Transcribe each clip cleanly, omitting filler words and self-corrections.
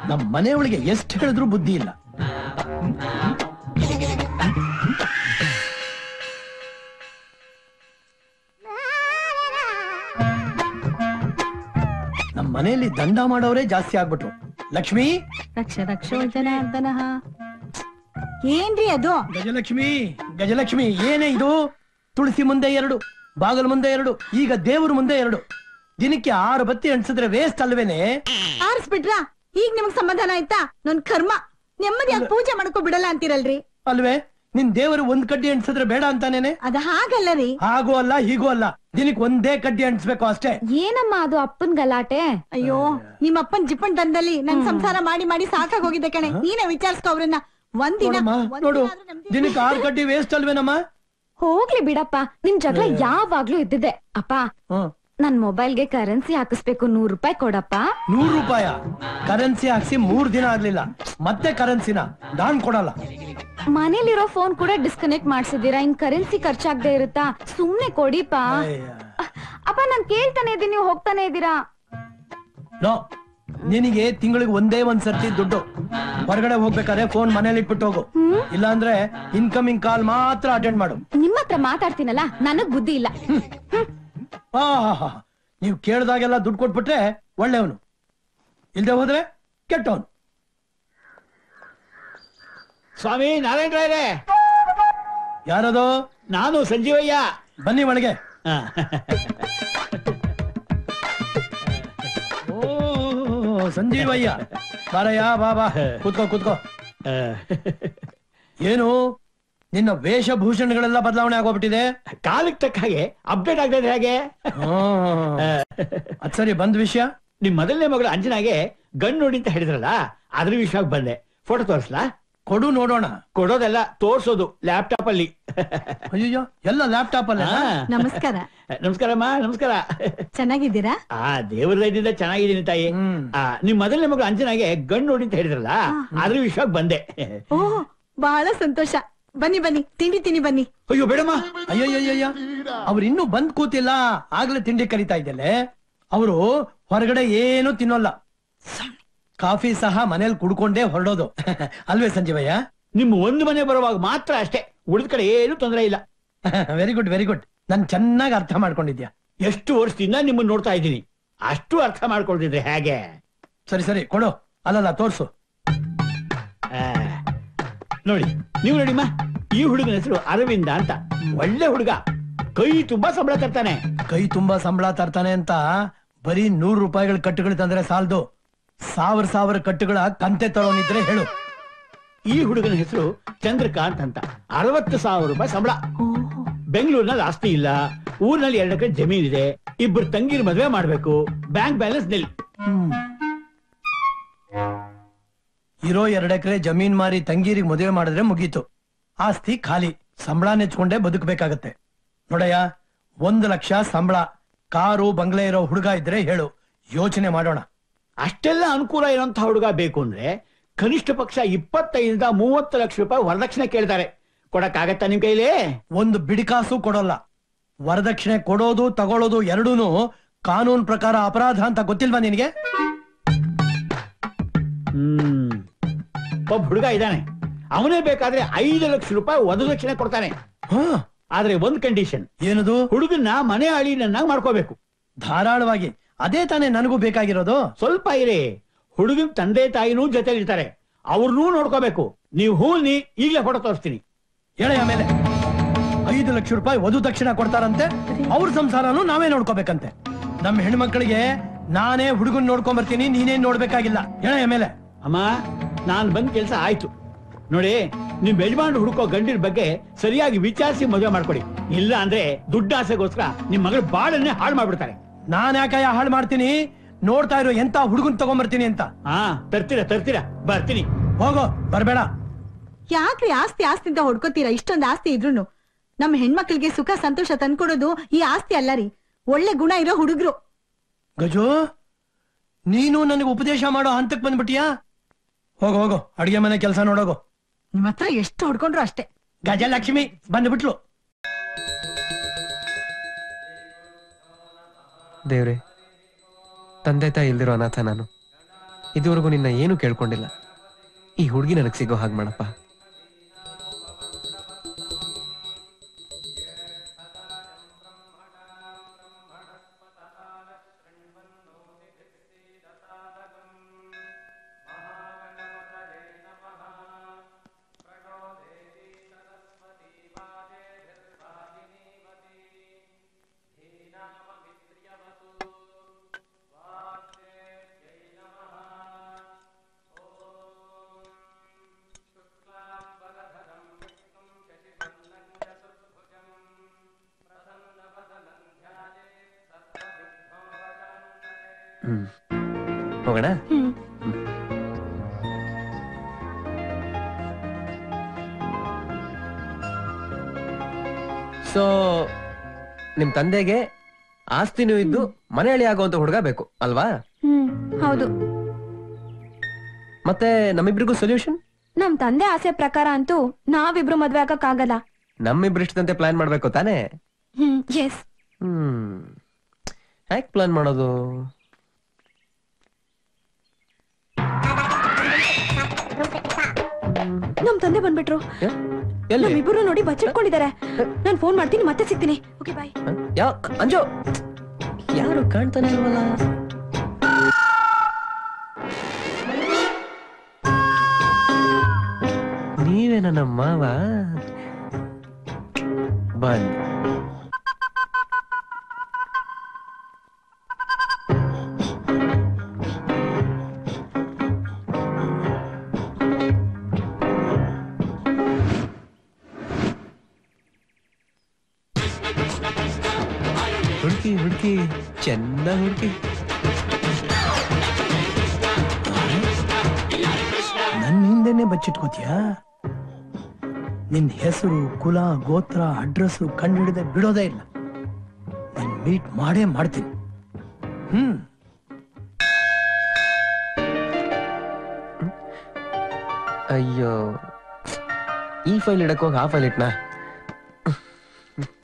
ನಮ್ಮ ಮನೆಯೊಳಗೆ ಎಷ್ಟು ಹೇಳಿದ್ರು ಬುದ್ಧಿ ಇಲ್ಲ. ನಮ್ಮ ಮನೆಯಲ್ಲಿ ದಂಡ ಮಾಡೋರೇ ಜಾಸ್ತಿ ಆಗ್ಬಿಟ್ರು. ಲಕ್ಷ್ಮಿ, ರಕ್ಷ ರಕ್ಷೋ ಜನಾರ್ದನಃ. ಏನ್ರಿ ಅದು? ಗಜಲಕ್ಷ್ಮಿ, ಗಜಲಕ್ಷ್ಮಿ, ಏನೇ ಇದು? ತುಳಸಿ ಮುಂದೆ 2, ಬಾಗಲ್ ಮುಂದೆ 2, ಈಗ ದೇವ್ರ ಮುಂದೆ 2. ದಿನಕ್ಕೆ 6 ಬತ್ತಿ ಅಂಟಿಸಿದ್ರೆ ವೇಸ್ಟ್ ಅಲ್ವೇನೆ? ಆರಿಸ್ಬಿಟ್ರಾ? ಈಗ ನಿಮಗ್ ಸಮಾಧಾನ ಆಯ್ತಾ? ನನ್ ಕರ್ಮ. ನೆಮ್ಮದಿಯಾಗಿ ಪೂಜೆ ಮಾಡ್ಕೊ ಬಿಡಲ್ಲ ಅಂತೀರಲ್ರಿ? ಅಲ್ವೇ, ನಿನ್ ದೇವರು 1 ಕಡ್ಡಿ ಅಂಟಿಸಿದ್ರೆ ಬೇಡ ಅಂತಾನೇನೆ? ಅದ ಹಾಗಲ್ಲ ರೀ. ಹಾಗೂ ಅಲ್ಲ ಹೀಗೂ ಅಲ್ಲ, ದಿನಕ್ಕೆ 1 ಕಡ್ಡಿ ಅಂಟಿಸ್ಬೇಕು ಅಷ್ಟೇ. ಏನಮ್ಮ ಅದು ಅಪ್ಪನ್ ಗಲಾಟೆ? ಅಯ್ಯೋ, ನಿಮ್ಮ ಅಪ್ಪನ್ ಜಿಪ್ಪನ್ ದಂದಲ್ಲಿ ನನ್ ಸಂಸಾರ ಮಾಡಿ ಮಾಡಿ ಸಾಕಾಗ್ ಹೋಗಿದ್ದೆ ಕಣೆ. ನೀನೇ ವಿಚಾರಿಸ್ಕೊ ಅವ್ರನ್ನ. ಒಂದಿನ ನೋಡು, ದಿನಕ್ಕೆ 6 ಕಡ್ಡಿ ವೇಸ್ಟ್ ಅಲ್ವೇನಮ್ಮ? ಹೋಗ್ಲಿ ಬಿಡಪ್ಪ, ನಿಮ್ ಜಗಳ ಯಾವಾಗ್ಲೂ ಇದ್ದಿದೆ. ಅಪ್ಪ, ನನ್ ಮೊಬೈಲ್ಗೆ ಕರೆನ್ಸಿ ಹಾಕಿಸ್ಬೇಕು, 100 ರೂಪಾಯಿ ಕೊಡಪ್ಪ. 100 ರೂಪಾಯ? ಕರೆನ್ಸಿ ಹಾಕ್ಸಿ 3 ದಿನ ಆಗ್ಲಿಲ್ಲ, ಮತ್ತೆ ಕರೆನ್ಸಿನ ನಾನ್ ಕೊಡಲ್ಲ. ಮನೇಲಿರೋ ಫೋನ್ ಕೂಡ ಡಿಸ್ಕನೆಕ್ಟ್ ಮಾಡ್ಸಿದೀರಾ, ಇನ್ ಕರೆನ್ಸಿ ಖರ್ಚಾಗದೆ ಇರುತ್ತಾ? ಸುಮ್ನೆ ಕೊಡಿಪ್ಪ. ಅಪ್ಪ, ನಾನ್ ಕೇಳ್ತಾನೆ ಇದೀನಿ, ನೀವು ಹೋಗ್ತಾನೆ ಇದೀರಾ? ನೋ, ನಿನಗೆ ತಿಂಗಳಿಗೆ ಒಂದೇ ಸರ್ತಿ ದುಡ್ಡು. ಹೊರಗಡೆ ಹೋಗ್ಬೇಕಾದ್ರೆ ಫೋನ್ ಮನೇಲಿ ಇಟ್ಬಿಟ್ಟು ಹೋಗು, ಇಲ್ಲಾಂದ್ರೆ ಇನ್ಕಮಿಂಗ್ ಕಾಲ್ ಮಾತ್ರ ಅಟೆಂಡ್ ಮಾಡು. ನಿಮ್ಮ ಹತ್ರ ಮಾತಾಡ್ತೀನಲ್ಲ, ನನಗ್ ಬುದ್ಧಿ ಇಲ್ಲ. ನೀವು ಕೇಳ್ದಾಗೆಲ್ಲ ದುಡ್ಡು ಕೊಟ್ಬಿಟ್ರೆ ಒಳ್ಳೆಯವನು, ಇಲ್ದೆ ಹೋದ್ರೆ ಕೆಟ್ಟವನು. ಸ್ವಾಮಿ ನಾರಾಯಣ ರಾಯರೇ. ಯಾರದು? ನಾನು ಸಂಜೀವಯ್ಯ. ಬನ್ನಿ ಒಳಗೆ. ಓ ಸಂಜೀವಯ್ಯ, ಬಾರಯ್ಯ, ಬಾ ಕೂತ್ಕೋ ಕೂತ್ಕೋ. ಏನು ನಿನ್ನ ವೇಷಭೂಷಣಗಳೆಲ್ಲ ಬದಲಾವಣೆ ಆಗೋಗ್ಬಿಟ್ಟಿದೆ? ಕಾಲಕ್ಕೆ ತಕ್ಕ ಹಾಗೆ ಅಪ್ಡೇಟ್ ಆಗ್ತದೆ ಹೇಗೆ? ಅದ್ ಸರಿ, ಬಂದ್ ವಿಷಯ. ನಿಮ್ ಮೊದಲನೇ ಮಗಳು ಅಂಜನಾಗೆ ಗಂಡು ನೋಡಿ ಅಂತ ಹೇಳಿದ್ರಲ್ಲ, ಅದ್ರ ವಿಷಯಕ್ಕೆ ಬಂದೆ. ಫೋಟೋ ತೋರಿಸ್ಲಾ? ಕೊಡು ನೋಡೋಣ. ಕೊಡೋದೆಲ್ಲ ತೋರ್ಸೋದು ಲ್ಯಾಪ್ಟಾಪ್ ಅಲ್ಲಿ. ಅಯ್ಯೋ, ಎಲ್ಲ ಲ್ಯಾಪ್ಟಾಪ್ ಅಲ್ಲ. ನಮಸ್ಕಾರ. ನಮಸ್ಕಾರಮ್ಮ. ನಮಸ್ಕಾರ. ಚೆನ್ನಾಗಿದ್ದೀರಾ? ದೇವರ ದಯದಿಂದ ಚೆನ್ನಾಗಿದ್ದೀನಿ ತಾಯಿ. ನಿಮ್ ಮೊದಲನೇ ಮಗಳು ಅಂಜನಾಗೆ ಗಂಡು ನೋಡಿ ಅಂತ ಹೇಳಿದ್ರಲ್ಲ, ಅದ್ರ ವಿಷಯಕ್ಕೆ ಬಂದೆ. ಓ, ಬಹಳ ಸಂತೋಷ. ಬನ್ನಿ ಬನ್ನಿ, ತಿಂಡಿ ತಿನ್ನಿ ಬನ್ನಿ. ಅಯ್ಯೋ ಬೇಡಮ್ಮ. ಅಯ್ಯಯ್ಯಯ್ಯ, ಅವ್ರು ಇನ್ನೂ ಬಂದ್ ಕೂತಿಲ್ಲ, ಆಗ್ಲೇ ತಿಂಡಿ ಕರಿತಾ ಇದ್ದಲೆ. ಅವರು ಹೊರಗಡೆ ಏನು ತಿನ್ನೋಲ್ಲ, ಕಾಫಿ ಸಹ ಮನೇಲಿ ಕುಡ್ಕೊಂಡೇ ಹೊರಡೋದು. ಅಲ್ವೇ ಸಂಜೀವಯ್ಯ? ನಿಮ್ಮ ಒಂದು ಮನೆ ಬರುವಾಗ ಮಾತ್ರ ಅಷ್ಟೇ, ಉಳಿದ ಕಡೆ ಏನು ತೊಂದರೆ ಇಲ್ಲ. Very good, very good. ನನ್ ಚೆನ್ನಾಗಿ ಅರ್ಥ ಮಾಡ್ಕೊಂಡಿದ್ಯಾ. ಎಷ್ಟು ವರ್ಷದಿಂದ ನಿಮ್ಮನ್ನ ನೋಡ್ತಾ ಇದ್ದೀನಿ, ಅಷ್ಟು ಅರ್ಥ ಮಾಡ್ಕೊಳ್ತಿದ್ರೆ ಹೇಗೆ? ಸರಿ ಸರಿ ಕೊಡು. ಅಲ್ಲಲ್ಲ, ತೋರ್ಸು. ನೋಡಿ, ನೀವು ನೋಡಿಮ್ಮ, ಈ ಹುಡುಗನ ಹೆಸರು ಅರವಿಂದ ಅಂತ. ಒಳ್ಳೆ ಹುಡುಗ, ಕೈ ತುಂಬಾ ಸಂಬಳ ತರ್ತಾನೆ. ಕೈ ತುಂಬಾ ಸಂಬಳ ತರ್ತಾನೆ ಅಂತ ಬರೀ 100 ರೂಪಾಯಿಗಳ ಕಟ್ಟುಗಳು ತಂದ್ರೆ ಸಾಲದು, 1000 ಕಟ್ಟುಗಳ ಕಂತೆ ತರೋನಿದ್ರೆ ಹೇಳು. ಈ ಹುಡುಗನ ಹೆಸರು ಚಂದ್ರಕಾಂತ್ ಅಂತ. 60,000 ರೂಪಾಯಿ ಸಂಬಳ. ಬೆಂಗಳೂರಿನಲ್ಲಿ ಆಸ್ತಿ ಇಲ್ಲ, ಊರಿನಲ್ಲಿ 2 ಎಕರೆ ಜಮೀನ್ ಇದೆ, 2 ತಂಗಿರ್ ಮದುವೆ ಮಾಡ್ಬೇಕು, ಬ್ಯಾಂಕ್ ಬ್ಯಾಲೆನ್ಸ್ ನಿಲ್. ಇರೋ 2 ಎಕರೆ ಜಮೀನ್ ಮಾರಿ ತಂಗೀರಿಗೆ ಮದುವೆ ಮಾಡಿದ್ರೆ ಮುಗೀತು, ಆಸ್ತಿ ಖಾಲಿ. ಸಂಬಳ ನೆಚ್ಕೊಂಡೇ ಬದುಕಬೇಕಾಗತ್ತೆ. ನೋಡಯ್ಯ, 1 ಲಕ್ಷ ಸಂಬಳ, ಕಾರು ಬಂಗ್ಲೆ ಇರೋ ಹುಡುಗ ಇದ್ರೆ ಹೇಳು, ಯೋಚನೆ ಮಾಡೋಣ. ಅಷ್ಟೆಲ್ಲ ಅನುಕೂಲ ಇರೋಂತ ಹುಡುಗ ಬೇಕು ಅಂದ್ರೆ ಕನಿಷ್ಠ ಪಕ್ಷ 25-30 ಲಕ್ಷ ರೂಪಾಯಿ ವರದಕ್ಷಿಣೆ ಕೇಳ್ತಾರೆ. ಕೊಡಕ್ಕಾಗತ್ತಾ ನಿಮ್ ಕೈಲಿ? ಒಂದು ಬಿಡಿಕಾಸು ಕೊಡೋಲ್ಲ. ವರದಕ್ಷಿಣೆ ಕೊಡೋದು ತಗೊಳ್ಳೋದು ಎರಡೂನು ಕಾನೂನು ಪ್ರಕಾರ ಅಪರಾಧ ಅಂತ ಗೊತ್ತಿಲ್ವಾ ನಿನಗೆ? ಒಬ್ಬ ಹುಡುಗ ಇದ್ದಾನೆ, ಅವನೇ ಬೇಕಾದ್ರೆ 5 ಲಕ್ಷ ರೂಪಾಯಿ ವರದಕ್ಷಿಣೆ ಕೊಡ್ತಾನೆ. ಆದ್ರೆ ಒಂದ್ ಕಂಡೀಷನ್. ಏನದು? ಹುಡುಗನ್ನ ಮನೆ ಅಳಿನನ್ನಾಗಿ ಮಾಡ್ಕೋಬೇಕು. ಧಾರಾಳವಾಗಿ. ಅದೇ ತಾನೇ ನನಗೂ ಬೇಕಾಗಿರೋದು. ಸ್ವಲ್ಪ ಇರಿ, ಹುಡುಗನ್ ತಂದೆ ತಾಯಿನೂ ಜೊತೆ ಇರ್ತಾರೆ, ಅವ್ರನ್ನೂ ನೋಡ್ಕೋಬೇಕು. ನೀವು ಹೂನಿ, ಈಗಲೇ ಫೋಟೋ ತೋರಿಸ್ತೀನಿ. ಹೇಳಿ. ಆಮೇಲೆ 5 ಲಕ್ಷ ರೂಪಾಯಿ ವಧು ದಕ್ಷಿಣ ಕೊಡ್ತಾರಂತೆ, ಅವ್ರ ಸಂಸಾರನು ನಾವೇ ನೋಡ್ಕೋಬೇಕಂತೆ. ನಮ್ಮ ಹೆಣ್ಮಕ್ಳಿಗೆ ನಾನೇ ಹುಡುಗನ್ ನೋಡ್ಕೊಂಡ್ ಬರ್ತೀನಿ, ನೀನೇನ್ ನೋಡ್ಬೇಕಾಗಿಲ್ಲ. ಹೇಳ ಆಮೇಲೆ. ಅಮ್ಮ, ನಾನ್ ಬಂದ್ ಕೆಲ್ಸ ಆಯ್ತು. ನೋಡಿ, ನಿಮ್ ಯಜಮಾನ್ ಹುಡುಕೋ ಗಂಡಿನ ಬಗ್ಗೆ ಸರಿಯಾಗಿ ವಿಚಾರಿಸಿ ಮದುವೆ ಮಾಡ್ಕೊಡಿ. ಇಲ್ಲ ಅಂದ್ರೆ ದುಡ್ಡು ಆಸೆಗೋಸ್ಕರ ನಿಮ್ ಮಗಳ ಬಾಳನ್ನೇ ಹಾಳು ಮಾಡ್ಬಿಡ್ತಾರೆ. ನಾನ್ ಯಾಕಯ್ಯ ಹಾಳು ಮಾಡ್ತೀನಿ? ನೋಡ್ತಾ ಇರೋ ಎಂತ ಹುಡುಗನ್ ತಗೊಂಡ್ಬರ್ತೀನಿ ಅಂತ. ತರ್ತೀರಾ ಬರ್ತೀನಿ. ಹೋಗೋ, ಬರ್ಬೇಡ. ಯಾಕ್ರಿ ಆಸ್ತಿ ಅಂತ ಹೊಡ್ಕೋತೀರಾ? ಇಷ್ಟೊಂದು ಆಸ್ತಿ ಇದ್ರುನು ನಮ್ ಹೆಣ್ಮಕ್ಳಿಗೆ ಸುಖ ಸಂತೋಷ ತಂದ್ಕೊಡೋದು ಈ ಆಸ್ತಿ ಅಲ್ಲ ರೀ, ಒಳ್ಳೆ ಗುಣ ಇರೋ ಹುಡುಗ್ರು. ಗಜು, ನೀನು ನನಗೆ ಉಪದೇಶ ಮಾಡೋ ಹಂತಕ್ ಬಂದ್ಬಿಟ್ಟಿಯಾ? ಹೋಗೋ, ಅಡಿಗೆ ಮನೆ ಕೆಲಸ ನೋಡೋಗು. ನಿಮ್ ಹತ್ರ ಎಷ್ಟು ಹೊಡ್ಕೊಂಡ್ರು ಅಷ್ಟೇ. ಗಜಲಕ್ಷ್ಮಿ ಬಂದ್ಬಿಟ್ಲು. ದೇವ್ರೆ, ತಂದೆ ತಾಯಿ ಇಲ್ದಿರೋ ಅನಾಥ ನಾನು. ಇದುವರೆಗೂ ನಿನ್ನ ಏನು ಕೇಳ್ಕೊಂಡಿಲ್ಲ. ಈ ಹುಡುಗಿ ನನಗೆ ಸಿಗೋ ಹಾಗೆ ಮಾಡಪ್ಪ. ಹೋಗೋಣ. ಸೊ ನಿಮ್ ತಂದೆಗೆ ಆಸ್ತಿನೂ ಇದ್ದು ಮನೆಯಲ್ಲಿ ಆಗುವಂತ ಹುಡುಗ ಬೇಕು ಅಲ್ವಾ? ಹೌದು. ಮತ್ತೆ ನಮ್ಮಿಬ್ರಿಗೂ ಸೊಲ್ಯೂಷನ್? ನಮ್ ತಂದೆ ಆಸೆ ಪ್ರಕಾರ ಅಂತೂ ನಾವಿಬ್ರು ಮದ್ವೆ ಆಗಕ್ಕಾಗಲ್ಲ. ನಮ್ಮಿಬ್ರು ಇಷ್ಟದಂತೆ ಪ್ಲಾನ್ ಮಾಡ್ಬೇಕು ತಾನೇ? ಎಸ್. ಹೇಗ್ ಪ್ಲಾನ್ ಮಾಡೋದು? ನಮ್ ತಂದೆ ಬಂದ್ಬಿಟ್ರು. ನಮ್ಮಿಬ್ರು ನೋಡಿ ಬಚ್ಚಿಟ್ಕೊಂಡಿದ್ದಾರೆ. ನಾನ್ ಫೋನ್ ಮಾಡ್ತೀನಿ, ಮತ್ತೆ ಸಿಗ್ತೀನಿ. Okay bye. ಅಂಜು, ಯಾರು ಕಾಣ್ತಾನೆ ಇಲ್ವಲ್ಲ? ನೀವೇ ನನ್ನ ಮಾವ? ಬನ್ನಿ. ಹುಡುಕಿ ಹುಡುಕಿ ಚೆಂದ ಹುಡುಕಿ. ನನ್ನ ಹಿಂದೆನೆ ಬಚ್ಚಿಟ್ಕೋತೀಯಾ? ನಿನ್ ಹೆಸರು, ಕುಲ, ಗೋತ್ರ, ಅಡ್ರೆಸ್ ಕಂಡುಹಿಡಿದೆ ಬಿಡೋದೇ ಇಲ್ಲ. ನಿನ್ ಮೀಟ್ ಮಾಡೇ ಮಾಡ್ತೀನಿ. ಅಯ್ಯೋ, ಈ ಫೈಲ್ ಇಡಕ್ ಹೋಗಿ ಆ ಫೈಲ್ ಇಟ್ನಾ?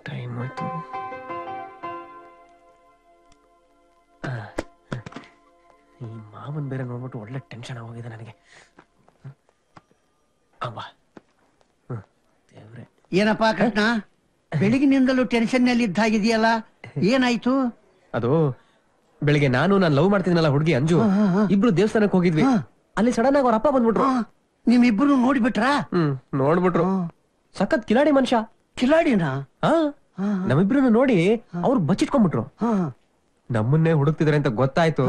ಟೈಮ್ ಆಯ್ತು. ಈ ಮಾವನ್ ಬೇರೆ ನೋಡ್ಬಿಟ್ಟು ಒಳ್ಳೆ ಟೆನ್ಷನ್ ಆಗೋಗಿದೆ ನನಗೆ. ಅಬ್ಬಾ, ದೇವ್ರೆ. ಏನಪ್ಪಾ ಕೃಷ್ಣ, ಬೆಳಗಿನಿಂದಲೂ ಟೆನ್ಷನ್ ನಲ್ಲಿ ಇದ್ದಾಗಿದೆಯಲ್ಲ, ಏನಾಯ್ತು? ಅದು ಬೆಳಿಗ್ಗೆ ನಾನು ಲವ್ ಮಾಡ್ತಿದ್ನಲ್ಲ ಹುಡುಗಿ ಅಂಜು, ಇಬ್ರು ದೇವಸ್ಥಾನಕ್ಕೆ ಹೋಗಿದ್ವಿ. ಅಲ್ಲಿ ಸಡನ್ ಆಗಿ ಅವ್ರ ಅಪ್ಪ ಬಂದ್ಬಿಟ್ರು. ನಿಮ್ಮಿಬ್ರು ನೋಡ್ಬಿಟ್ರಾ? ನೋಡ್ಬಿಟ್ರು. ಸಖತ್ ಕಿಲಾಡಿ ಮನುಷ್ಯ. ಕಿಲಾಡಿನಾ? ನಮ್ಮಿಬ್ರು ನೋಡಿ ಅವ್ರು ಬಚ್ಚಿಟ್ಕೊಂಡ್ಬಿಟ್ರು. ನಮ್ಮನ್ನೇ ಹುಡುಕ್ತಿದ್ರೆ ಅಂತ ಗೊತ್ತಾಯ್ತು.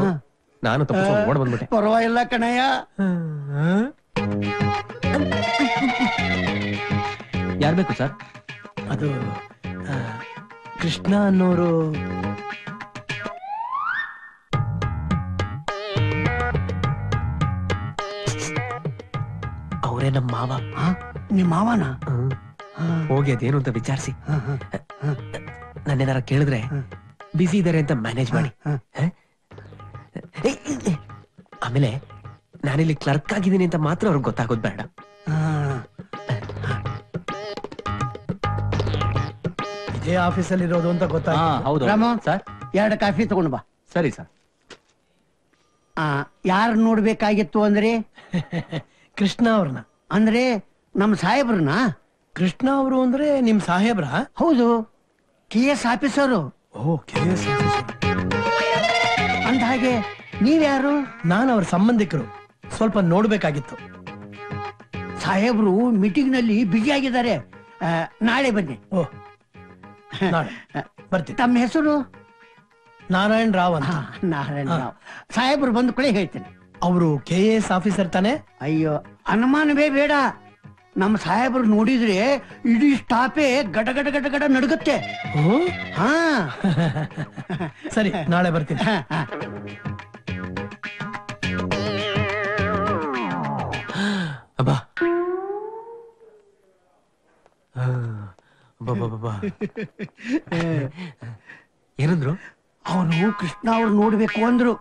ನಾನು ತಪ್ಪಿಸ್ಕೊಂಡು ಓಡ್ ಬಂದ್ಬಿಟ್ಟೆ. ಪರವಾಗಿಲ್ಲ ಕಣಯ್ಯ. ಯಾರ್ ಬೇಕು ಸರ್? ಅದು ಕೃಷ್ಣ ಅನ್ನೋರು. ಅವರೇ ನಮ್ಮ ಮಾವ. ನಿಮ್ ಮಾವನ? ಹೋಗಿ ಅದೇನು ಅಂತ ವಿಚಾರಿಸಿ. ನನ್ನೇನಾರ ಕೇಳಿದ್ರೆ ಬಿಸಿ ಇದಾರೆ ಅಂತ ಮ್ಯಾನೇಜ್ ಮಾಡಿ. ಆಮೇಲೆ ನಾನಿಲ್ಲಿ ಕ್ಲರ್ಕ್ ಆಗಿದ್ದೀನಿ ಅಂತ ಮಾತ್ರ ಅವ್ರಿಗೆ ಗೊತ್ತಾಗೋದ್ ಬೇಡ. ಇದೇ ಆಫೀಸಲ್ಲಿ ಇರೋದು ಅಂತ ಗೊತ್ತಾಯ್ತು. ರಾಮು ಸರ್, 2 ಕಾಫಿ ತಗೊಂಡು ಬಾ. ಸರಿ ಸರ್. ಯಾರು ನೋಡ್ಬೇಕಾಗಿತ್ತು ಅಂದ್ರೆ? ಕೃಷ್ಣ ಅವ್ರನ್ನ. ಅಂದ್ರೆ ನಮ್ ಸಾಹೇಬ್ರನ್ನ? ಕೃಷ್ಣ ಅವರು ಅಂದ್ರೆ ನಿಮ್ ಸಾಹೇಬ್ರ? ಹೌದು, KS ಆಫೀಸರು. ಓ, KS ಆಫೀಸರ್. ಅಂದ ಹಾಗೆ ನೀವ್ಯಾರು? ನಾನು ಅವ್ರ ಸಂಬಂಧಿಕರು. ಸ್ವಲ್ಪ ನೋಡ್ಬೇಕಾಗಿತ್ತು. ಸಾಹೇಬ್ರು ಮೀಟಿಂಗ್ ನಲ್ಲಿ ಬಿಜಿ ಆಗಿದ್ದಾರೆ. ನಾಳೆ ಬನ್ನಿ. ಓ, ನಾಳೆ ಬರ್ತೀನಿ. ತಮ್ಮ ಹೆಸರು? ನಾರಾಯಣ್ ರಾವ್ ಅಂತ. ನಾರಾಯಣ ರಾವ್. ಸಾಹೇಬ್ರು ಬಂದ ಕೂಡ ಹೇಳ್ತೇನೆ. ಅವರು KS ಆಫೀಸರ್ ತಾನೆ? ಅಯ್ಯೋ, ಅನುಮಾನವೇ ಬೇಡ. ನಮ್ಮ ಸಾಹೇಬ್ರು ನೋಡಿದ್ರೆ ಇಡೀ ಸ್ಟಾಪೇ ಗಡ ಗಡ ಗಡ ಗಡ ನಡುಗುತ್ತೆ. ಹಾ ಸರಿ, ನಾಳೆ ಬರ್ತೀನಿ. ಅಬ್ಬಾ, ಏನಂದ್ರು? ಅವರು ಕೃಷ್ಣ ಅವ್ರು ನೋಡ್ಬೇಕು ಅಂದ್ರು.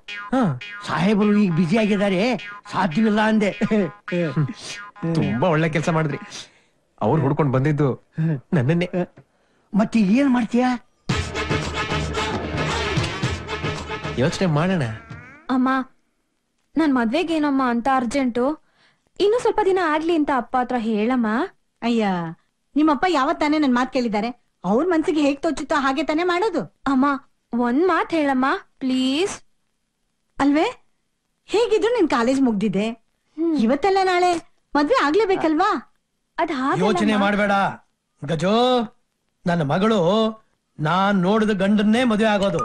ಸಾಹೇಬರು ಈಗ ಬಿಜಿ ಆಗಿದ್ದಾರೆ, ಸಾಧ್ಯವಿಲ್ಲ ಅಂದೆ. ತುಂಬಾ ಒಳ್ಳೆ ಕೆಲಸ ಮಾಡಿದ್ರಿ. ಅವ್ರು ಹುಡ್ಕೊಂಡ್ ಬಂದಿದ್ದು ನನ್ನನ್ನೇ. ಮತ್ತೆ ಏನ್ ಮಾಡ್ತೀಯ? ಯೋಚನೆ ಮಾಡೋಣ. ಅಮ್ಮ ನನ್ ಮದ್ವೆಗೇನಮ್ಮ ಅಂತ ಅರ್ಜೆಂಟು, ಇನ್ನು ಸ್ವಲ್ಪ ದಿನ ಆಗ್ಲಿ ಅಂತ ಅಪ್ಪ ಹತ್ರ ಹೇಳಮ್ಮ. ಅಯ್ಯ ನಿಮ್ಮಪ್ಪ ಯಾವತ್ತಾನೆ ನನ್ ಮಾತ್ ಕೇಳಿದ್ದಾರೆ? ಅವ್ರ ಮನ್ಸಿಗೆ ಹೇಗ್ ತೋಚುತ್ತೋ ಹಾಗೆ ತಾನೇ ಮಾಡೋದು. ಅಮ್ಮ ಒಂದ್ ಮಾತ್ ಹೇಳಮ್ಮ ಪ್ಲೀಸ್. ಅಲ್ವೇ? ಹೇಗಿದ್ರು ನಿನ್ ಕಾಲೇಜ್ ಮುಗ್ದಿದೆ, ಇವತ್ತೆಲ್ಲ ನಾಳೆ ಮದ್ವೆ ಆಗ್ಲೇಬೇಕಲ್ವಾ? ಅದ್ ಯೋಚನೆ ಮಾಡ್ಬೇಡ ಗಜೋ. ನನ್ನ ಮಗಳು ನಾನ್ ನೋಡಿದ ಗಂಡನ್ನೇ ಮದುವೆ ಆಗೋದು.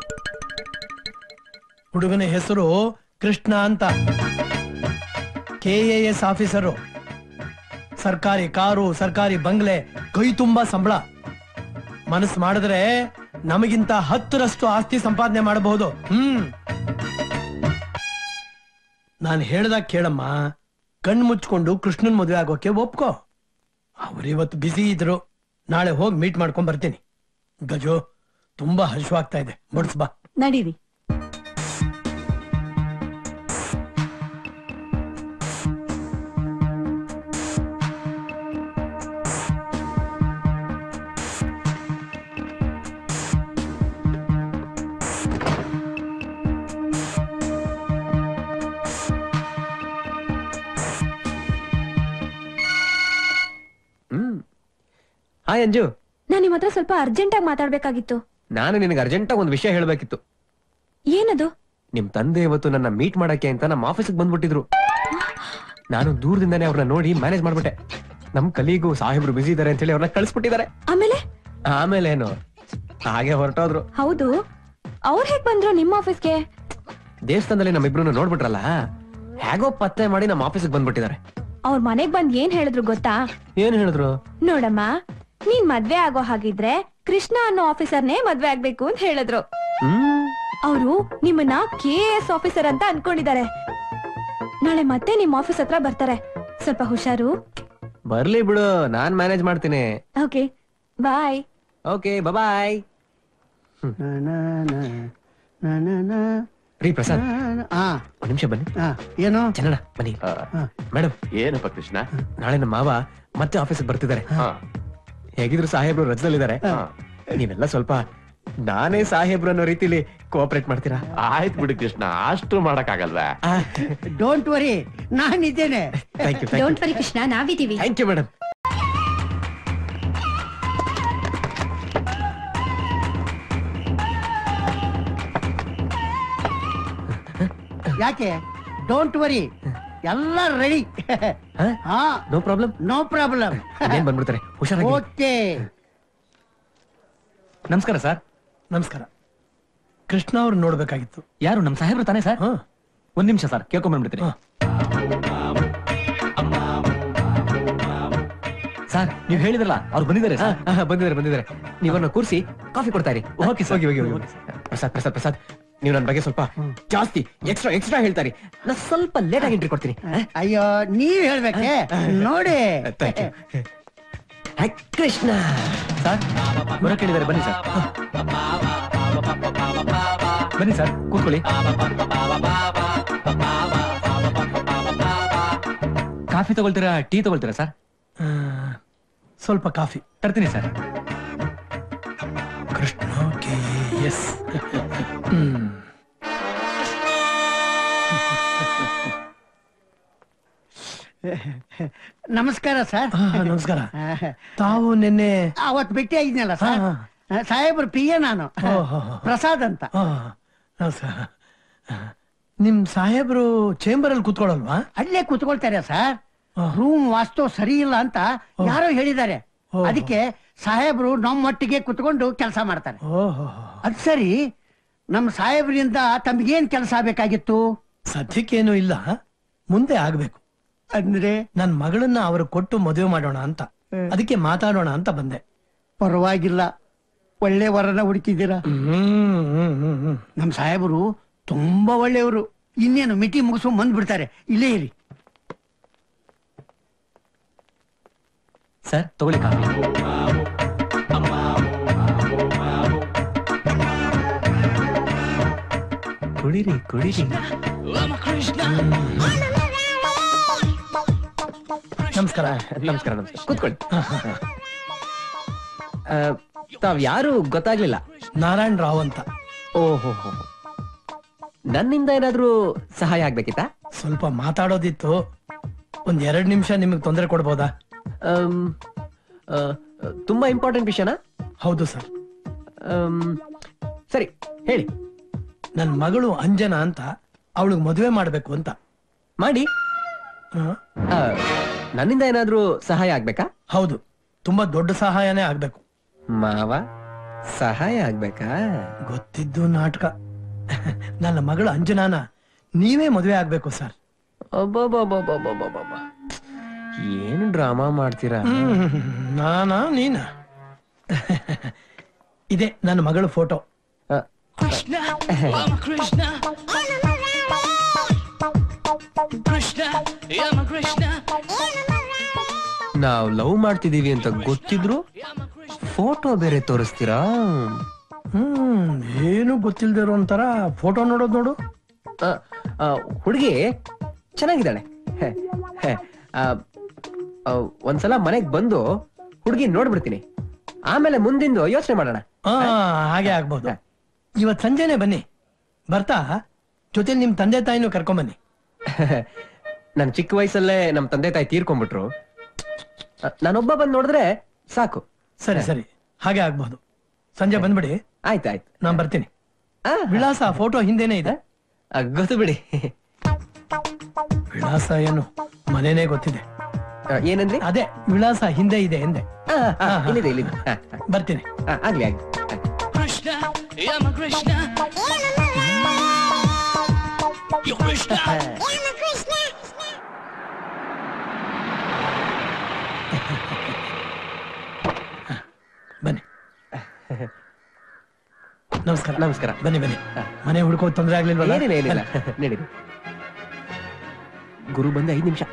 ಹುಡುಗನ ಹೆಸರು ಕೃಷ್ಣ ಅಂತ, KAS ಆಫೀಸರು. ಸರ್ಕಾರಿ ಕಾರು, ಸರ್ಕಾರಿ ಬಂಗ್ಲೆ, ಕೈ ತುಂಬಾ ಸಂಬಳ. ಮನಸ್ಸು ಮಾಡಿದ್ರೆ ನಮಗಿಂತ 10ರಷ್ಟು ಆಸ್ತಿ ಸಂಪಾದನೆ ಮಾಡಬಹುದು. ನಾನು ಹೇಳ್ದಾಗ ಕೇಳಮ್ಮ, ಕಣ್ಣು ಮುಚ್ಕೊಂಡು ಕೃಷ್ಣನ್ ಮದುವೆ ಆಗೋಕೆ ಒಪ್ಕೋ. ಅವರಿವತ್ತು ಬಿಸಿ ಇದ್ರು, ನಾಳೆ ಹೋಗಿ ಮೀಟ್ ಮಾಡ್ಕೊಂಡ್ ಬರ್ತೀನಿ. ಗಜೋ ತುಂಬಾ ಹರ್ಷವಾಗ್ತಾ ಇದೆ, ಬಡ್ಸ್ ಬಾ. ನಡೀರಿ. ಹಾಯ್ ಅಂಜು. ನಾನ್ ನಿಮ್ ಹತ್ರ ಸ್ವಲ್ಪ ಅರ್ಜೆಂಟ್ ಆಗಿ ಮಾತಾಡ್ಬೇಕಾಗಿತ್ತು. ನಾನು ನಿನಗೆ ಅರ್ಜೆಂಟಾಗಿ ಒಂದು ವಿಷಯ ಹೇಳ್ಬೇಕಿತ್ತು. ಏನದು? ನಿಮ್ ತಂದೆ ಇವತ್ತು ನನ್ನ ಮೀಟ್ ಮಾಡಕ್ಕೆ ಅಂತ ನಮ್ಮ ಆಫೀಸಿಗೆ ಬಂದ್ಬಿಟ್ಟಿದ್ರು. ನಾನು ದೂರದಿಂದಾನೇ ಅವ್ರನ್ನ ನೋಡಿ ಮ್ಯಾನೇಜ್ ಮಾಡ್ಬಿಟ್ಟೆ. ನಮ್ ಕಲೀಗು ಸಾಹೇಬ್ರು ಬಿಸಿ ಇದಾರೆ ಅಂತ ಹೇಳಿ ಅವ್ರನ್ನ ಕಳಿಸ್ಬಿಟ್ಟಿದ್ದಾರೆ. ಆಮೇಲೆ ಏನು, ಹಾಗೆ ಹೊರಟೋದ್ರು. ಹೌದು, ಅವ್ರು ಹೇಗ್ ಬಂದ್ರು ನಿಮ್ಮ ಆಫೀಸ್ಗೆ? ದೇವಸ್ಥಾನದಲ್ಲಿ ನಮ್ಮಿಬ್ರು ನೋಡ್ಬಿಟ್ರಲ್ಲ, ಹೇಗೋ ಪತ್ತೆ ಮಾಡಿ ನಮ್ಮ ಆಫೀಸಿಗೆ ಬಂದ್ಬಿಟ್ಟಿದ್ದಾರೆ. ಅವ್ರ ಮನೆಗ್ ಬಂದ್ ಏನ್ ಹೇಳಿದ್ರು ಗೊತ್ತಾ? ಏನ್ ಹೇಳಿದ್ರು? ನೋಡಮ್ಮ, ನೀನ್ ಮದ್ವೆ ಆಗೋ ಹಾಗಿದ್ರೆ ಕೃಷ್ಣ ಅನ್ನೋ ಆಫೀಸರ್ನೇ ಮದ್ವೆ ಆಗ್ಬೇಕು ಅಂತ ಹೇಳಿದ್ರು. ಅವರು ನಿಮ್ಮನ್ನ KAS ಆಫೀಸರ್ ಅಂತ ಅನ್ಕೊಂಡಿದ್ದಾರೆ. ನಾಳೆ ಮತ್ತೆ ನಿಮ್ ಆಫೀಸ್ ಹತ್ರ ಬರ್ತಾರೆ, ಸ್ವಲ್ಪ ಹುಷಾರು. ಬರ್ಲಿ ಬಿಡು, ನಾನ್ ಮ್ಯಾನೇಜ್ ಮಾಡ್ತೀನಿ. Okay bye. Okay bye. ರೀ ಪ್ರಸಾದ್, ಒಂದ್ ನಿಮಿಷ ಬನ್ನಿ. ಏನು ಚೆನ್ನ ಬನ್ನಿ. ಮೇಡಮ್. ಏನಪ್ಪ ಕೃಷ್ಣ? ನಾಳೆ ನಮ್ಮ ಮಾವ ಮತ್ತೆ ಆಫೀಸಿಗೆ ಬರ್ತಿದ್ದಾರೆ. ಹೇಗಿದ್ರು ಸಾಹೇಬ್ರು ರಜದಲ್ಲಿದ್ದಾರೆ. ನೀವೆಲ್ಲ ಸ್ವಲ್ಪ ನಾನೇ ಸಾಹೇಬ್ರು ಅನ್ನೋ ರೀತಿಲಿ ಕೋಆಪರೇಟ್ ಮಾಡ್ತೀರಾ? ಆಯ್ತು ಬಿಡು ಕೃಷ್ಣ, ಅಷ್ಟು ಮಾಡಕ್ ಆಗಲ್ವಾ? ಡೋಂಟ್ ವರಿ, ನಾನಿದ್ದೇನೆ. Thank you. Don't worry Krishna, ನಾವಿದೀವಿ. Thank you madam. ಯಾಕೆ ಡೋಂಟ್ ವರಿ, ಎಲ್ಲ ready. No problem. No problem. ಏನ್ ಬಂದ್ಬಿಡ್ತಾರೆ, ಹುಷಾರಾಗಿ. ಓಕೆ. ನಮಸ್ಕಾರ ಸರ್. ನಮಸ್ಕಾರ. ಕೃಷ್ಣ ಅವ್ರು ನೋಡ್ಬೇಕಾಗಿತ್ತು. ಯಾರು? ನಮ್ ಸಾಹೇಬ್ರು ತಾನೇ ಸರ್? ಒಂದ್ ನಿಮಿಷ ಸರ್, ಕೇಳ್ಕೊಂಡ್ಬಂದ್ಬಿಡ್ತೀನಿ. ಸರ್ ನೀವ್ ಹೇಳಿದ್ರಲ್ಲ, ಅವ್ರು ಬಂದಿದ್ದಾರೆ ಸರ್. ಬಂದಿದ್ದಾರೆ. ನೀವನ್ನ ಕೂರಿಸಿ ಕಾಫಿ ಕೊಡ್ತಾ ಇರಿ. Okay sir. ಹೋಗಿ. ಪ್ರಸಾದ್ ನೀವು ನನ್ನ ಬಗ್ಗೆ ಸ್ವಲ್ಪ ಜಾಸ್ತಿ ಎಕ್ಸ್ಟ್ರಾ ಹೇಳ್ತಾರೆ. ನಾ ಸ್ವಲ್ಪ ಲೇಟ್ ಆಗಿ ಎಂಟ್ರಿ ಕೊಡ್ತೀನಿ. ಅಯ್ಯೋ, ನೀವ್ ಹೇಳ್ಬೇಕೆ ನೋಡಿ. ಕೃಷ್ಣ ಸರ್ ಬರೋ ಕೇಳಿದ್ದಾರೆ, ಬನ್ನಿ ಸರ್. ಬನ್ನಿ ಸರ್, ಕೂತ್ಕೊಳ್ಳಿ. ಕಾಫಿ ತಗೊಳ್ತೀರಾ, ಟೀ ತಗೊಳ್ತೀರಾ ಸರ್? ಸ್ವಲ್ಪ ಕಾಫಿ ತರ್ತೀನಿ ಸರ್. ಕೃಷ್ಣ KAS. ನಮಸ್ಕಾರ ಸರ್. ನಮಸ್ಕಾರ. ತಾವು ನಿನ್ನೆ ಅವತ್ ಭೇಟಿ ಆಗಿದ್ನಲ್ಲ ಸರ್, ಸಾಹೇಬ್ರ PA ನಾನು, ಪ್ರಸಾದ್ ಅಂತ. ನಮಸ್ಕಾರ. ನಿಮ್ ಸಾಹೇಬ್ರು ಚೇಂಬರ್ ಅಲ್ಲಿ ಕೂತ್ಕೊಳ್ಳಲ್ವಾ? ಅಲ್ಲೇ ಕೂತ್ಕೊಳ್ತಾರೆ ಸರ್. ರೂಮ್ ವಾಸ್ತು ಸರಿ ಇಲ್ಲ ಅಂತ ಯಾರೋ ಹೇಳಿದ್ದಾರೆ. ಅದಕ್ಕೆ ಸಾಹೇಬ್ರು ನಮ್ಮೊಟ್ಟಿಗೆ ಕುತ್ಕೊಂಡು ಕೆಲಸ ಮಾಡ್ತಾರೆ. ಅದ್ ಸರಿ, ನಮ್ ಸಾಹೇಬ್ರಿಂದ ತಮ್ಗೇನ್ ಕೆಲಸ ಆಗ್ಬೇಕಾಗಿತ್ತು? ಸದ್ಯಕ್ಕೇನು ಇಲ್ಲ, ಮುಂದೆ ಆಗ್ಬೇಕು. ಅಂದ್ರೆ ನನ್ ಮಗಳನ್ನ ಅವ್ರು ಕೊಟ್ಟು ಮದುವೆ ಮಾಡೋಣ ಅಂತ, ಅದಕ್ಕೆ ಮಾತಾಡೋಣ ಅಂತ ಬಂದೆ. ಪರವಾಗಿಲ್ಲ, ಒಳ್ಳೆ ವರನ ಹುಡುಕಿದ್ದೀರಾ. ನಮ್ ಸಾಹೇಬರು ತುಂಬಾ ಒಳ್ಳೆಯವರು. ಇನ್ನೇನು ಮೀಟಿಂಗ್ ಮುಗಿಸ್ಕೊಂಡ್ ಬಂದ್ಬಿಡ್ತಾರೆ. ಇಲ್ಲೇ ಇರಿ ಸರ್, ತಗೊಳ್ಳಿ ಕಾಫಿ. ಕುಡೀರಿ. ನಮಸ್ಕಾರ. ಕೂತ್ಕೊಳ್ಳಿ. ತಾವ್ ಯಾರು ಗೊತ್ತಾಗ್ಲಿಲ್ಲ? ನಾರಾಯಣ್ ರಾವ್ ಅಂತ. ಓಹೋ, ನನ್ನಿಂದ ಏನಾದ್ರೂ ಸಹಾಯ ಆಗ್ಬೇಕಿತ್ತಾ? ಸ್ವಲ್ಪ ಮಾತಾಡೋದಿತ್ತು. ಒಂದ್ 2 ನಿಮಿಷ ನಿಮಗೆ ತೊಂದರೆ ಕೊಡ್ಬೋದಾ? ಆಮ್, ಆ, ತುಂಬಾ ಇಂಪಾರ್ಟೆಂಟ್ ವಿಷಯನಾ? ಹೌದು ಸರ್. ಸರಿ ಹೇಳಿ. ನನ್ನ ಮಗಳು ಅಂಜನಾ ಅಂತ, ಅವಳಿಗೆ ಮದುವೆ ಮಾಡ್ಬೇಕು ಅಂತ. ಮಾಡಿ. ಹ? ಆ, ನನ್ನಿಂದ ಏನಾದ್ರೂ ಸಹಾಯ ಆಗ್ಬೇಕಾ? ಹೌದು, ತುಂಬಾ ದೊಡ್ಡ ಸಹಾಯನೇ ಆಗ್ಬೇಕು. ಮಾವ, ಸಹಾಯ ಆಗ್ಬೇಕಾ? ಗೊತ್ತಿದ್ದು ನಾಟಕ. ನನ್ನ ಮಗಳು ಅಂಜನಾನ ನೀವೇ ಮದುವೆ ಆಗ್ಬೇಕು ಸರ್. ಅಬ್ಬಬ್ಬಬ್ಬಬ್ಬಬ್ಬಬ್ಬಬ್ಬ. ಏನು ಡ್ರಾಮಾ ಮಾಡ್ತೀರಾ? ನಾನಾ ನೀನ? ಇದೆ ನನ್ನ ಮಗಳ ಫೋಟೋ. ನಾವ್ ಲವ್ ಮಾಡ್ತಿದೀವಿ ಅಂತ ಗೊತ್ತಿದ್ರು ಫೋಟೋ ಬೇರೆ ತೋರಿಸ್ತೀರಾ? ಏನು ಗೊತ್ತಿಲ್ದಿರೋ ಒಂಥರ ಫೋಟೋ ನೋಡೋದ್ ನೋಡು. ಹುಡುಗಿ ಚೆನ್ನಾಗಿದ್ದಾಳೆ. ಒಂದ್ಸಲ ಮನೆಗ್ ಬಂದು ಹುಡುಗಿ ನೋಡ್ಬಿಡ್ತೀನಿ, ಆಮೇಲೆ ಮುಂದಿಂದು ಯೋಚನೆ ಮಾಡೋಣ. ಹಾಗೆ ಆಗ್ಬೋದು. ಇವತ್ ಸಂಜೆನೆ ಬನ್ನಿ. ಬರ್ತಾ ಜೊತೆಲಿ ನಿಮ್ ತಂದೆ ತಾಯಿನೂ ಕರ್ಕೊಂಬನ್ನಿ. ನನ್ ಚಿಕ್ಕ ವಯಸ್ಸಲ್ಲೇ ನಮ್ ತಂದೆ ತಾಯಿ ತೀರ್ಕೊಂಡ್ಬಿಟ್ರು. ನಾನೊಬ್ಬ ಬಂದ್ ನೋಡಿದ್ರೆ ಸಾಕು. ಸರಿ ಸರಿ, ಹಾಗೆ ಆಗ್ಬಹುದು. ಸಂಜೆ ಬಂದ್ಬಿಡಿ. ಆಯ್ತಾಯ್ತು, ನಾನ್ ಬರ್ತೀನಿ. ವಿಳಾಸ ಫೋಟೋ ಹಿಂದೆನೆ ಇದೆ. ಗೊತ್ತು ಬಿಡಿ. ವಿಳಾಸ ಏನು ಮನೆನೇ ಗೊತ್ತಿದೆ. ಏನಂದ್ರಿ? ಅದೇ ವಿಳಾಸ ಹಿಂದೆ ಇದೆ ಎಂದೆ. ಇಲ್ಲಿದೆ ಇಲ್ಲಿದೆ. ಬರ್ತೀನಿ. ಆಗ್ಲಿ ಆಗ್ಲಿ. Krishna, Yama Krishna. Yo Krishna. Yama Krishna. ಬನ್ನಿ. ನಮಸ್ಕಾರ. ನಮಸ್ಕಾರ. ಬನ್ನಿ ಬನ್ನಿ. ಮನೆ ಹುಡ್ಕೋ ತೊಂದ್ರೆ ಆಗ್ಲಿಲ್ವಲ್ಲ? ಏನಿಲ್ಲ ಏನಿಲ್ಲ, ನಡೀರಿ. ಗುರು ಬಂದ 5 ನಿಮಿಷ.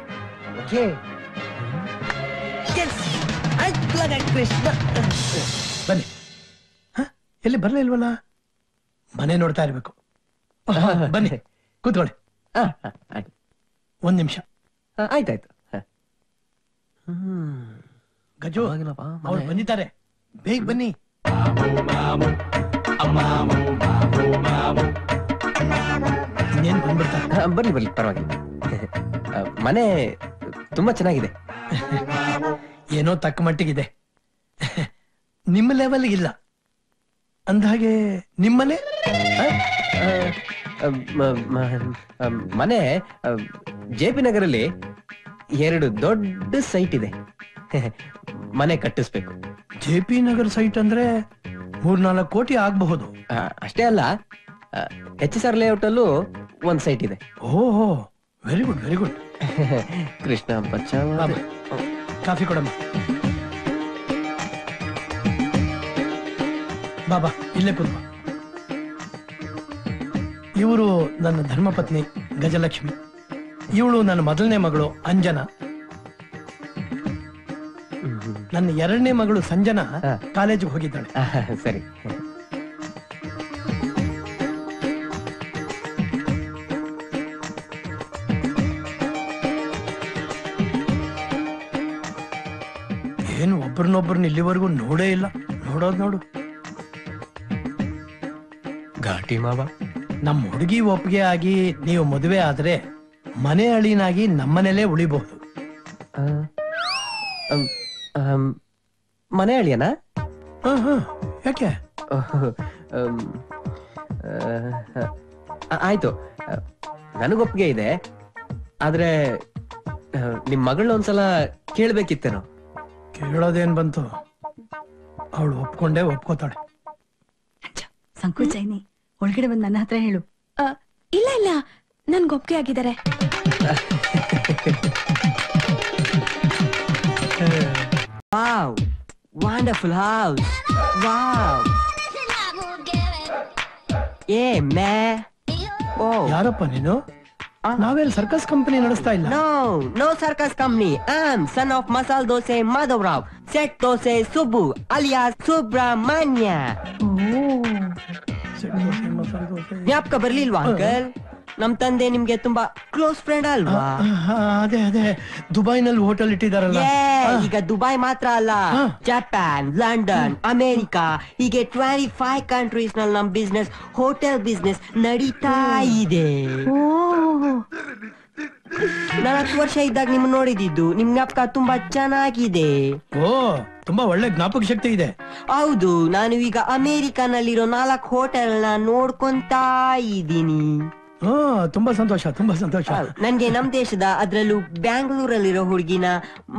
ಬನ್ನಿ. ಎಲ್ಲಿ ಬರ್ಲೇ ಇಲ್ವಲ್ಲ? ಮನೆ ನೋಡ್ತಾ ಇರ್ಬೇಕು. ಬನ್ನಿ ಕೂತ್ಕೊಳ್ಳಿ. 1 ನಿಮಿಷ. ಆಯ್ತಾಯ್ತು. ಗಜು, ಅವ್ರು ಬಂದಿದ್ದಾರೆ, ಬೇಗ ಬನ್ನಿ. ಇನ್ನೇನ್ ಬಂದ್ಬಿಡ್ತಾರೆ. ಬರ್ಲಿ ಬರ್ಲಿ, ಪರವಾಗಿಲ್ಲ. ಮನೆ ತುಂಬಾ ಚೆನ್ನಾಗಿದೆ. ಏನೋ ತಕ್ಕ ಮಟ್ಟಿಗಿದೆ. ನಿಮ್ಮ ಲೆವೆಲ್ ಇಲ್ಲ ಅಂದ್ಹಾಗೆ. ನಿಮ್ಮನೆ ಮನೆ JP ನಗರಲ್ಲಿ 2 ದೊಡ್ಡ ಸೈಟ್ ಇದೆ. ಮನೆ ಕಟ್ಟಿಸ್ಬೇಕು. JP ನಗರ್ ಸೈಟ್ ಅಂದ್ರೆ 3-4 ಕೋಟಿ ಆಗ್ಬಹುದು. ಅಷ್ಟೇ ಅಲ್ಲ, HSR ಲೇಔಟ್ ಅಲ್ಲೂ 1 ಸೈಟ್ ಇದೆ. ಓಹೋ, very good very good. Krishna ಬಚಾವ. ಕಾಫಿ ಕೊಡಮ್ಮ. ಬಾಬಾ, ಇಲ್ಲೇ ಕೂತ್ಕೋ. ಇವರು ನನ್ನ ಧರ್ಮಪತ್ನಿ ಗಜಲಕ್ಷ್ಮಿ. ಇವಳು ನನ್ನ ಮೊದಲನೇ ಮಗಳು ಅಂಜನಾ. ನನ್ನ 2ನೇ ಮಗಳು ಸಂಜನಾ ಕಾಲೇಜಿಗೆ ಹೋಗಿದ್ದಾಳೆ. ಸರಿ. ಏನು ಒಬ್ರನ್ನೊಬ್ರನ್ನ ಇಲ್ಲಿವರೆಗೂ ನೋಡೇ ಇಲ್ಲ. ನೋಡೋದ್ ನೋಡು. ಘಾಟಿ ಮಾವ. ನಮ್ಮ ಹುಡುಗಿ ಒಪ್ಪಿಗೆ ಆಗಿ ನೀವು ಮದುವೆ ಆದ್ರೆ ಮನೆ ಅಳಿನಾಗಿ ನಮ್ಮನೇಲೇ ಉಳಿಬಹುದು. ಮನೆ ಅಳಿಯನ? ಯಾಕೆ? ಆಯ್ತು, ನನಗೊಪ್ಪಿಗೆ ಇದೆ. ಆದ್ರೆ ನಿಮ್ ಮಗಳನ್ನ ಒಂದ್ಸಲ ಕೇಳ್ಬೇಕಿತ್ತೇನೋ. ಕೇಳೋದೇನ್ ಬಂತು? ಅವಳು ಒಪ್ಕೊಂಡೇ ಒಪ್ಕೋತಾಳೆ. ಸಂಕೋಚ ಏನಿ, ಒಳಗಡೆ ಬಂದು ನನ್ನ ಹತ್ರ ಹೇಳು. ಇಲ್ಲ ಇಲ್ಲ, ನನ್ಗೆ ಒಪ್ಪಿಗೆ ಆಗಿದ್ದಾರೆ. Wow, wonderful house. ವಾವ್. ಏ ಮೇ. ಓ, ಯಾರಪ್ಪ ನೀನು? ನಾವೇಲ್ ಸರ್ಕಸ್ ಕಂಪನಿ ನಡೆಸ್ತಾ ಇಲ್ಲ. No circus company. I son of masala dosa Madhavrao, set dosa Subbu alias Subrahmanya. ಜ್ಞಾಪಕ ಬರ್ಲಿಲ್ವಾ ಅಂಕಲ್? ನಮ್ ತಂದೆ ನಿಮ್ಗೆ ತುಂಬಾ ಕ್ಲೋಸ್ ಫ್ರೆಂಡ್ ಅಲ್ವಾ? ಅದೇ ಅದೇ ದುಬೈನಲ್ಲಿ ಹೋಟೆಲ್ ಇಟ್ಟಿದಾರಲ್ಲ. ಈಗ ದುಬೈ ಮಾತ್ರ ಅಲ್ಲ, ಜಪಾನ್, ಲಂಡನ್, ಅಮೆರಿಕಾ ಹೀಗೆ 25 ಕಂಟ್ರೀಸ್ ನಲ್ಲಿ ನಮ್ ಬಿಸ್ನೆಸ್, ಹೋಟೆಲ್ ಬಿಸ್ನೆಸ್ ನಡೀತಾ ಇದೆ. 4 ವರ್ಷ ಇದ್ದಾಗ ನಿಮ್ ನೋಡಿದ್ದು, ನಿಮ್ ಜ್ಞಾಪಕ ತುಂಬಾ ಚೆನ್ನಾಗಿದೆ. ಓ, ತುಂಬಾ ಒಳ್ಳೆ ಜ್ಞಾಪಕ ಶಕ್ತಿ ಇದೆ. ಹೌದು, ನಾನು ಈಗ ಅಮೆರಿಕಾನಲ್ಲಿರೋ 4 ಹೋಟೆಲ್ ನ ನೋಡ್ಕೊಂತಾ ಇದ್ದೀನಿ. ತುಂಬಾ ಸಂತೋಷ, ತುಂಬಾ ಸಂತೋಷ. ನನ್ಗೆ ನಮ್ ದೇಶದ, ಅದ್ರಲ್ಲೂ ಬ್ಯಾಂಗ್ಳೂರಲ್ಲಿರೋ ಹುಡುಗಿನ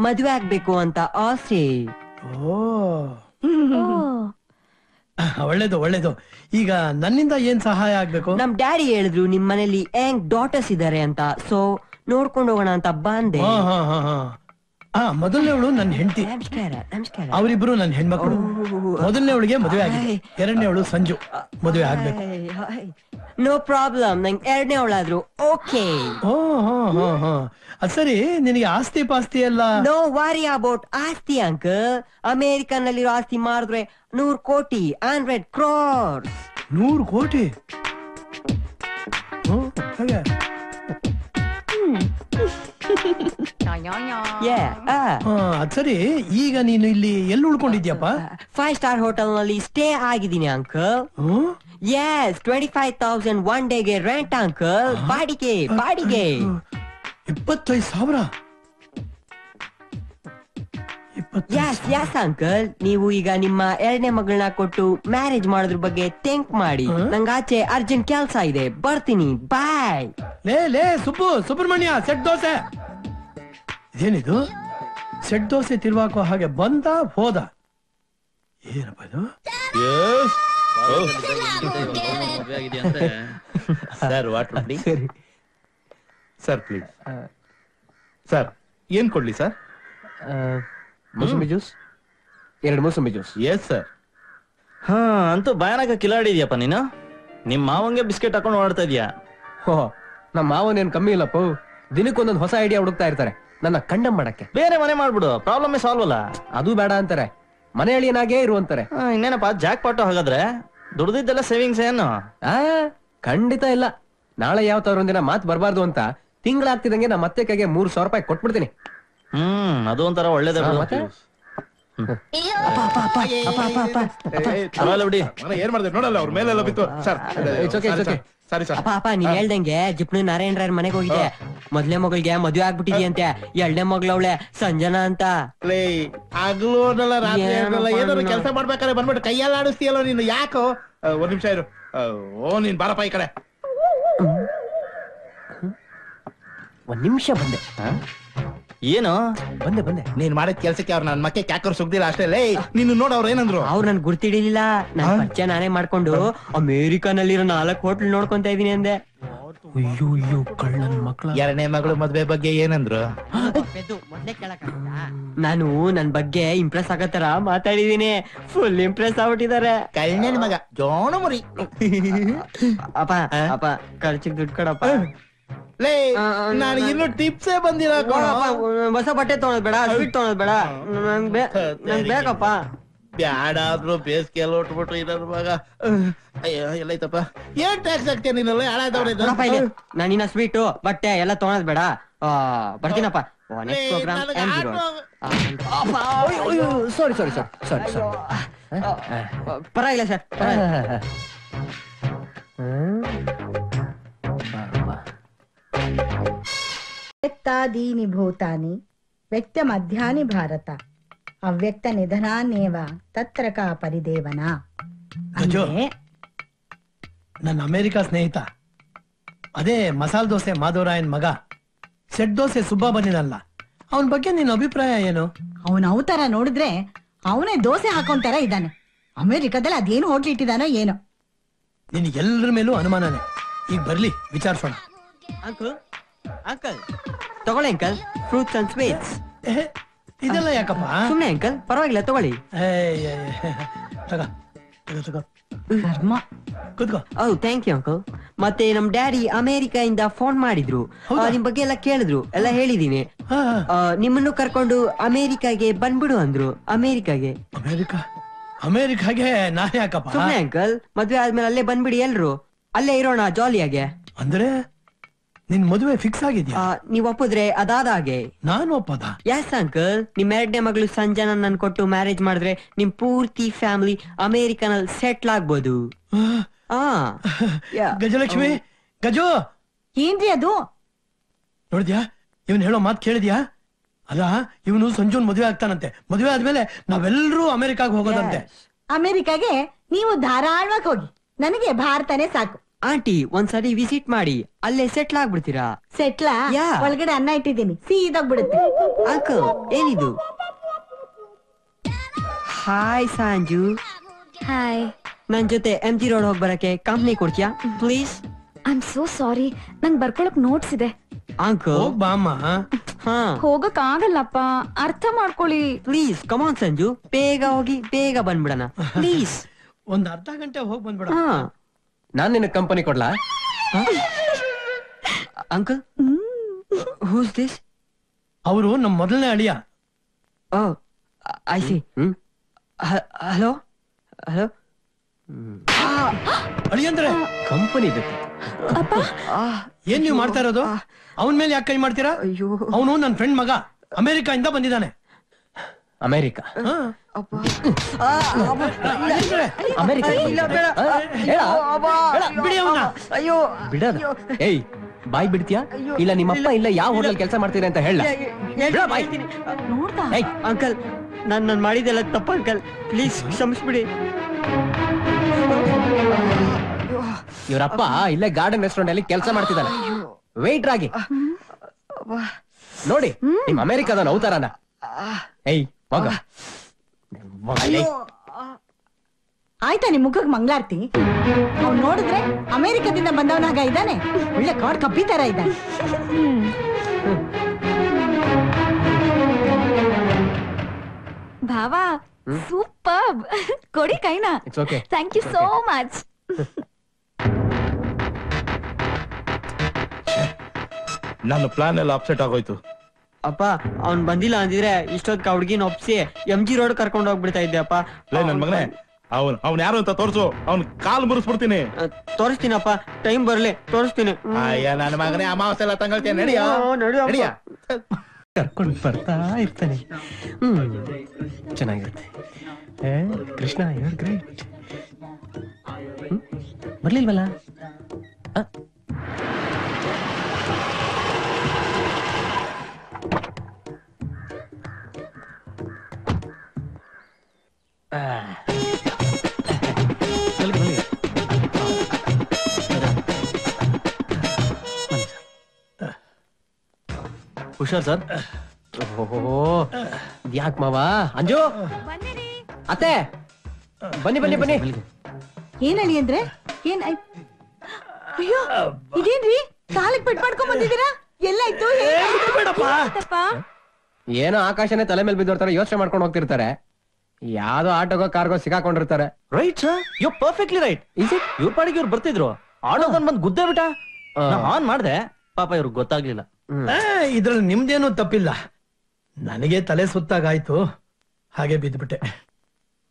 ಮದ್ವೆ ಆಗ್ಬೇಕು ಅಂತ ಆಸೆ. ಒಳ್ಳೇದು ಒಳ್ಳೇದು. ಈಗ ನನ್ನಿಂದ ಏನ್ ಸಹಾಯ ಆಗ್ಬೇಕು? ನಮ್ ಡ್ಯಾಡಿ ಹೇಳಿದ್ರು ನಿಮ್ ಮನೇಲಿ ಹೆಂಗ್ ಡಾಟರ್ಸ್ ಇದಾರೆ ಅಂತ, ಸೊ ನೋಡ್ಕೊಂಡು ಹೋಗೋಣ ಅಂತ ಬಂದೆ. ಮೊದಲನೇವಳು ನನ್ನ ಹೆಂಡತಿ, ಅವರಿಬ್ರು ನನ್ನ ಹೆಣ್ಮಕ್ಳು. ಮೊದಲನೇವಳಿಗೆ ಮದುವೆ ಆಗಿದೆ, ಎರಡನೇವಳು ಸಂಜು ಮದುವೆ ಆಗ್ಬೇಕು. ನೋ ಪ್ರಾಬ್ಲಮ್, ನಂಗೆ ಎರಡನೇ ಅವಳಾದ್ರು ಓಕೆ. ಅದ್ ಸರಿ, ನಿನಗೆ ಆಸ್ತಿ ಪಾಸ್ತಿ ಎಲ್ಲ? ನೋ ವಾರಿ ಅಬೌಟ್ ಆಸ್ತಿ ಅಂಕಲ್. ಅಮೆರಿಕನ್ನಲ್ಲಿರೋ ಆಸ್ತಿ ಮಾರಿದ್ರೆ 100 ಕೋಟಿ, 100 crores. 100 ಕೋಟಿ? ಅದ್ ಸರಿ, ಈಗ ನೀನು ಇಲ್ಲಿ ಎಲ್ಲಿ ಉಳ್ಕೊಂಡಿದ್ಯಪ್ಪ? 5 star ಹೋಟೆಲ್ ನಲ್ಲಿ ಸ್ಟೇ ಆಗಿದ್ದೀನಿ ಅಂಕಲ್. ಎಸ್, 25,000 ಒನ್ ಡೇಗೆ ರೆಂಟ್ ಅಂಕಲ್. ಬಾಡಿಗೆ ಬಾಡಿಗೆ 25,000. Yes uncle. ನೀವು ಈಗ ನಿಮ್ಮ ಎರಡನೇ ಮಗಳನ್ನ ಕೊಟ್ಟು ಮ್ಯಾರೇಜ್ ಮಾಡೋದ್ರ ಬಗ್ಗೆ ಥಿಂಕ್ ಮಾಡಿ. ನಂಗೆ ಆಚೆ ಅರ್ಜೆಂಟ್ ಕೆಲ್ಸ ಇದೆ, ಬರ್ತೀನಿ, ಬಾಯ್. ಲೇ ಸುಬ್ರಹ್ಮಣ್ಯ, ಸೆಟ್ ದೋಸೆ. ಏನಿದು ಸೆಟ್ ದೋಸೆ ತಿರುವಾಕೋ ಹಾಗೆ ಬಂದ ಹೋದ? ಏನಪ್ಪ ಇದು? Sir water please. Sir please. Sir ಏನ್ ಕೊಡ್ಲಿ ಸರ್? ಮೂಸಂಬಿ ಜ್ಯೂಸ್, 2 ಮೂಸಂಬಿ ಜ್ಯೂಸ್. Yes sir. ಅಂತೂ ಭಯಾನಕ ಕಿಲಾಡಿದ್ಯಪ್ಪ ನೀನು. ನಿಮ್ ಮಾವಂಗೆ ಬಿಸ್ಕೆಟ್ ಹಾಕೊಂಡು ಓಡ್ತಾ ಇದೀಯಾ. ನಮ್ಮ ಮಾವನೇನ್ ಕಮ್ಮಿ ಇಲ್ಲಪ್ಪ, ದಿನಕ್ಕೊಂದೊಂದು ಹೊಸ ಐಡಿಯಾ ಹುಡುಕ್ತಾ ಇರ್ತಾರೆ ನನ್ನ ಕಂಡಮ್ ಮಾಡಕ್ಕೆ. ಬೇರೆ ಮನೆ ಮಾಡ್ಬಿಡು, ಪ್ರಾಬ್ಲಮ್ ಸಾಲ್ವ್ ಅಲ್ಲ. ಅದು ಬೇಡ ಅಂತಾರೆ, ಮನೆ ಅಳಿಯನಾಗೇ ಇರು ಅಂತಾರೆ. ಇನ್ನೇನಪ್ಪ ಜಾಕ್ ಪಾಟು? ಹಾಗಾದ್ರೆ ದುಡ್ದಿದ್ದೆಲ್ಲ ಸೇವಿಂಗ್ಸ್ ಏನು? ಖಂಡಿತ ಇಲ್ಲ. ನಾಳೆ ಯಾವ ತರ ಒಂದಿನ ಮಾತು ಬರಬಾರ್ದು ಅಂತ ತಿಂಗಳಾಗ್ತಿದಂಗೆ ನಮ್ಮ ಅತ್ತೆ ಕೈಗೆ 3,000 ರೂಪಾಯಿ ಕೊಟ್ಬಿಡ್ತೀನಿ. ಅದು ಒಂಥರ ಒಳ್ಳೇದೇ. ಬಿಡಿ, ಏನ್ ಮಾಡಿದೆ ನೋಡಲ್ಲ, ಅವ್ರ ಮೇಲೆಲ್ಲ ಬಿತ್ತು. ಸರಿ ಸರ್. ಅಪ್ಪ ನೀನ್ ಹೇಳ್ದಂಗೆ ಜಿಪ್ನು ನಾರಾಯಣರಾಯರ್ ಮನೆಗೆ ಹೋಗಿದ್ದೆ. ಮೊದ್ಲೇ ಮಗಳಿಗೆ ಮದ್ವೆ ಆಗ್ಬಿಟ್ಟಿದ್ಯಂತೆ. ಎರಡನೇ ಮಗಳವಳೆ ಸಂಜನಾ ಅಂತ. ಆಗ್ಲೋನಲ್ಲ ರಾತ್ರಿ ಏನಾದ್ರು ಕೆಲಸ ಮಾಡ್ಬೇಕಾದ್ರೆ ಬಂದ್ಬಿಟ್ಟು ಕೈಯೆಲ್ಲ ಆಡಿಸ್ತೀಯಲ್ಲ ನೀನು. ಯಾಕೋ? 1 ನಿಮಿಷ ಇರು. ನೀನ್ ಬಾರಪ್ಪ ಈ ಕಡೆ. 1 ನಿಮಿಷ ಬಂದೆ. ಏನು? ಬಂದೆ. ನೀನ್ ಮಾಡಿದ ಕೆಲ್ಸಕ್ಕೆ ಅವ್ರು ನನ್ ಮಕ್ಕೆ ಕ್ಯಾಕರ್ ಸುಗ್ದಿಲ್ಲ ಅಷ್ಟೇ. ನೀನು ನೋಡ ಅವ್ರು ಏನಂದ್ರು? ಅವ್ರು ನನ್ ಗುರ್ತಿಡಿಲಿಲ್ಲ. ನನ್ ಪರಿಚಯ ನಾನೇ ಮಾಡ್ಕೊಂಡು ಅಮೇರಿಕಾನಲ್ಲಿರೋ 4 ಹೋಟ್ಲ್ ನೋಡ್ಕೊಂತ ಇದೀನಿ ಅಂದೆ. ಅಯ್ಯೋ ಕಳ್ಳನ್ ಮಕ್ಳ. ಎರಡನೇ ಮಗಳು ಮದ್ವೆ ಬಗ್ಗೆ ಏನಂದ್ರು? ನಾನು ನನ್ ಬಗ್ಗೆ ಇಂಪ್ರೆಸ್ ಆಗೋ ತರ ಮಾತಾಡಿದೀನಿ. Full Impress ಆಗ್ಬಿಟ್ಟಿದ್ದಾರೆ. ಕಳ್ಳನ ಮಗ ಜೋಣ ಮುರಿ. ಅಪ್ಪ ಖರ್ಚಿಗೆ ದುಡ್ಡು ಕೊಡಪ್ಪ. ನಾನು ಇನ್ನು ಟಿಪ್ಸೇ ಬಂದಿಲ್ಲ. ಹೊಸ ಬಟ್ಟೆ ತೊಗೊಳೋದ್ ಬೇಡ, ಸ್ವೀಟ್ ತೊಗೊಳೋದ್ ಬೇಡ, ನಂಗ್ ಬೇಕಪ್ಪ. ಬ್ಯಾಡ ಆದ್ರೂ ಬೇಸಿಗೆ ಎಲ್ಲ ಉಟ್ಬಿಟ್ರು ಇರೋದ್ ಮಗ. ಅಯ್ಯೋ ಎಲ್ಲೈತಪ್ಪ. ಏನ್ ಟ್ಯಾಕ್ಸ್ ಆಗ್ತೇನೆ ನೀನಲ್ಲ ಹಾಳಾದವ್ರೆ. ನಾನಿನ್ನ ಸ್ವೀಟು ಬಟ್ಟೆ ಎಲ್ಲ ತೊಗೊಳೋದ್ ಬೇಡ. ಬರ್ತೀನಪ್ಪ. ಸಾರಿ ಪರವಾಗಿಲ್ಲ ಸರ್. ವ್ಯಕ್ತಾದೀನಿ ಭೂತಾನಿ ವ್ಯಕ್ತ ಮಧ್ಯಾನಿ ಭಾರತ ಅವ್ಯಕ್ತ ನಿಧನಾನ್ನೇವ ತತ್ರ ಕಾ ಪರಿದೇವನ. ನನ್ನ ಅಮೆರಿಕಾ ಸ್ನೇಹಿತ, ಅದೇ ಮಸಾಲ ದೋಸೆ ಮಾಧವರಾಯನ್ ಮಗ ಸೆಟ್ ದೋಸೆ ಸುಬ್ಬ ಬಂದಿನಲ್ಲ, ಅವನ ಬಗ್ಗೆ ನಿನ್ನ ಅಭಿಪ್ರಾಯ ಏನು? ಅವನ ಅವತಾರ ನೋಡಿದ್ರೆ ಅವನೇ ದೋಸೆ ಹಾಕೊಂತಾರ ಇದ್ದಾನೆ. ಅಮೆರಿಕದಲ್ಲಿ ಅದೇನು ಹೋಟ್ಲ್ ಇಟ್ಟಿದಾನೋ ಏನೋ. ನಿನಗೆಲ್ಲರ ಮೇಲೂ ಅನುಮಾನನೇ. ಈಗ ಬರ್ಲಿ ವಿಚಾರಿಸೋಣ. ಅಂಕಲ್ ತಗೊಳ್ಳಿ ಅಂಕಲ್, ಫ್ರೂಟ್ಸ್ ಅಂಡ್ ಸ್ವೀಟ್ಸ್. ಇದೆಲ್ಲ ಯಾಕಪ್ಪ? ಸುಮ್ಮನೆ ಅಂಕಲ್, ಪರವಾಗಿಲ್ಲ ತಗೊಳ್ಳಿ. Thank you uncle. ಮತ್ತೆ ನಮ್ ಡ್ಯಾಡಿ ಅಮೆರಿಕಾಯಿಂದ ಫೋನ್ ಮಾಡಿದ್ರು, ನಿಮ್ ಬಗ್ಗೆ ಎಲ್ಲ ಕೇಳಿದ್ರು, ಎಲ್ಲ ಹೇಳಿದೀನಿ. ನಿಮ್ಮನ್ನು ಕರ್ಕೊಂಡು ಅಮೆರಿಕಾಗೆ ಬಂದ್ಬಿಡು ಅಂದ್ರು. ಅಮೆರಿಕಾಗೆ ನಾನ್ ಯಾಕಪ್ಪ? ಸುಮ್ಮನೆ ಅಂಕಲ್, ಮದ್ವೆ ಆದ್ಮೇಲೆ ಅಲ್ಲೇ ಬಂದ್ಬಿಡಿ, ಎಲ್ರು ಅಲ್ಲೇ ಇರೋಣ ಜಾಲಿಯಾಗೆ. ಅಂದ್ರೆ ನಿನ್ ಮದುವೆ ಫಿಕ್ಸ್ ಆಗಿದ್ಯಾ? ನೀವ್ ಒಪ್ಪಿದ್ರೆ ಅದಾದ ಹಾಗೆ. ನಾನು ಒಪ್ಪದ? Yes uncle. ನಿಮ್ 2ನೇ ಮಗಳು ಸಂಜನಾ ನನ್ ಕೊಟ್ಟು ಮ್ಯಾರೇಜ್ ಮಾಡಿದ್ರೆ ನಿಮ್ ಪೂರ್ತಿ ಫ್ಯಾಮಿಲಿ ಅಮೆರಿಕನಲ್ಲಿ ಸೆಟ್ಲ್ ಆಗ್ಬೋದು. ಗಜಲಕ್ಷ್ಮಿ, ಗಜು ಏನ್ರಿ ಅದು? ನೋಡಿದ್ಯಾ ಇವನ್ ಹೇಳೋ ಮಾತ್ ಕೇಳಿದ್ಯಾ? ಅಲ್ಲ, ಇವನು ಸಂಜೂನ್ ಮದುವೆ ಆಗ್ತಾನಂತೆ. ಮದುವೆ ಆದ್ಮೇಲೆ ನಾವೆಲ್ಲರೂ ಅಮೆರಿಕಾಗ್ ಹೋಗೋದಂತೆ. ಅಮೆರಿಕಾಗೆ ನೀವು ಧಾರಾಳವಾಗಿ ಹೋಗಿ, ನನಗೆ ಭಾರತನೇ ಸಾಕು. ಆಂಟಿ ಒಂದ್ಸರಿ ವಿಸಿಟ್ ಮಾಡಿ, ಅಲ್ಲೇ ಸೆಟ್ಲ್ ಆಗ್ಬಿಡ್ತೀರಾ. ಸೆಟ್ಲ? ಒಳಗಡೆ ಅನ್ನ ಇಟ್ಟಿದ್ದೀನಿ, ಸೀದೋಗ್ಬಿಡುತ್ತೆ. ಅಂಕಲ್ ಏನಿದು? ಹಾಯ್ ಸಂಜು. ಹಾಯ್. ನನ್ ಜೊತೆ MG ರೋಡ್ ಹೋಗಿ ಬರಕ್ಕೆ ಕಂಪ್ನಿ ಕೊಡ್ತೀಯಾ please? I am so sorry, ನಂಗ್ ಬರ್ಕೊಳಕ್ ನೋಟ್ಸ್ ಇದೆ. ಅಂಕಲ್ ಬಾಮ್ಮ. ಹೋಗಕ್ ಆಗಲ್ಲಪ್ಪ, ಅರ್ಥ ಮಾಡ್ಕೊಳ್ಳಿ ಪ್ಲೀಸ್. ಕಮಾನ್ ಸಂಜು, ಬೇಗ ಹೋಗಿ ಬೇಗ ಬಂದ್ಬಿಡಣ ಪ್ಲೀಸ್. ಒಂದ್ ಅರ್ಧ ಗಂಟೆ ಹೋಗಿ ಬಂದ್ಬಿಡ. ನಾನ್ ನಿನ್ನ ಕಂಪನಿ ಕೊಡ್ಲಾ? Uncle who's this? ಅವರು ನಮ್ ಮೊದಲನೇ ಅಳಿಯ. I see. Hello hello. ಅಳಿಯಂದ್ರೆ ಕಂಪನಿ ಬೇಕು. ಏನ್ ನೀವು ಮಾಡ್ತಾ ಇರೋದು? ಅವನ್ ಮೇಲೆ ಯಾಕೆ ಕೈ ಮಾಡ್ತೀರಾ? ಅವನು ನನ್ ಫ್ರೆಂಡ್ ಮಗ, ಅಮೆರಿಕಾ ಇಂದ ಬಂದಿದ್ದಾನೆ. ಅಮೆರಿಕಾ? ಬಿಡದ? ಏಯ್ ಬಾಯ್ ಬಿಡ್ತೀಯಾ ಇಲ್ಲ? ನಿಮ್ಮಪ್ಪ ಇಲ್ಲ ಯಾವ ಹೋಟೆಲ್ ಕೆಲಸ ಮಾಡ್ತೀರಾ ಅಂತ ಹೇಳ. ಅಂಕಲ್ ನಾನ್ ಮಾಡಿದೆಲ್ಲ ತಪ್ಪ ಅಂಕಲ್, ಪ್ಲೀಸ್ ಕ್ಷಮಿಸ್ಬಿಡಿ. ಇವರಪ್ಪ ಇಲ್ಲೇ ಗಾರ್ಡನ್ ರೆಸ್ಟೋರೆಂಟ್ ಅಲ್ಲಿ ಕೆಲಸ ಮಾಡ್ತಿದ್ದಾನೆ, ವೇಟರ್ ಆಗಿ. ನೋಡಿ ನಿಮ್ ಅಮೆರಿಕದ ಅವತಾರನ. ಏಯ್ ಮಗ, ಆಯ್ತಾ ನಿಮ್ ಮುಖಕ್ ಮಂಗಳಾರ್ತಿ? ಅವ್ನು ನೋಡಿದ್ರೆ ಅಮೆರಿಕದಿಂದ ಬಂದವನಾಗ ಇದ್ದಾನೆ, ಒಳ್ಳೆ ಕಾಡ್ ಕಪ್ಪಿ ತರ ಇದ್ದಾನೆ. ಭಾವಾ ಸೂಪರ್. ಕೊಡಿ ಕೈನಾ. It's okay. Thank you so much. ನನ್ನ ಪ್ಲಾನ್ ಎಲ್ಲ ಅಪ್ಸೆಟ್ ಆಗೋಯ್ತು. ಅಪ್ಪ ಅವ್ನ್ ಬಂದಿಲ್ಲ ಅಂದಿದ್ರೆ ಇಷ್ಟೊತ್ ಹುಡ್ಗಿನ ಒಪ್ಸಿ MG ರೋಡ್ ಕರ್ಕೊಂಡು ಹೋಗ್ಬಿಡ್ತಾ ಇದ್ದೆ ಅಪ್ಪ. ನನ್ ಮಗನೇ, ಅವ್ನ್ ಯಾರು ಅಂತ ತೋರ್ಸು, ಅವ್ನ್ ಕಾಲ್ ಮುರಿಸ್ಬಿಡ್ತೀನಿ. ತೋರಿಸ್ತೀನಪ್ಪ, ಟೈಮ್ ಬರ್ಲಿ ತೋರಿಸ್ತೀನಿ. ಅಯ್ಯ ನನ್ನ ಮಗನೇ, ಅಮಾವಾಸ್ಯೆ ಎಲ್ಲ ತಂಗಳ್ತೀನಿ. ನಡಿಯ ನಡಿಯ. ಕರ್ಕೊಂಡು ಬರ್ತಾ ಇರ್ತಾನೆ. ಚೆನ್ನಾಗಿರುತ್ತೆ. ಕೃಷ್ಣ ಗ್ರೇಟ್. ಬರ್ಲಿಲ್ವಲ್ಲ? ಹುಷಾರ್ ಸರ್. ಯಾಕೆ ಮಾವ? ಅಂಜು, ಅತ್ತೆ ಬನ್ನಿ ಬನ್ನಿ ಬನ್ನಿ. ಏನಳಿ ಅಂದ್ರೆ ಏನ್? ಅಯ್ಯೋ ಇದೇನ್ರಿ, ಕಾಲಿಗೆ ಪೆಟ್ ಮಾಡ್ಕೊಂಡ್ ಬಂದಿದ್ದೀರಾ? ಎಲ್ಲಾಯ್ತು? ಏನೋ ಆಕಾಶನೇ ತಲೆ ಮೇಲೆ ಬಿದ್ದೋರ್ತಾರೆ, ಯೋಚನೆ ಮಾಡ್ಕೊಂಡು ಹೋಗ್ತಿರ್ತಾರೆ. ಯಾವ್ದೋ ಆಟೋಗೋ ಕಾರ್ಗೋ ಸಿಗಾಕೊಂಡಿರ್ತಾರೆ. Right sir, you perfectly right. Is it? ಇವ್ರ ಪಾಡಿಗೆ ಇವ್ರು ಬರ್ತಿದ್ರು, ಆಟೋದನ್ ಬಂದ್ ಗುದ್ದೇ ಬಿಟ್ಟ. ಆನ್ ಮಾಡ್ದೆ, ಪಾಪ ಇವ್ರಿಗೆ ಗೊತ್ತಾಗ್ಲಿಲ್ಲ. ಇದ್ರಲ್ಲಿ ನಿಮ್ದೇನು ತಪ್ಪಿಲ್ಲ. ನನಗೆ ತಲೆ ಸುತ್ತಾಗಾಯ್ತು, ಹಾಗೆ ಬಿದ್ಬಿಟ್ಟೆ.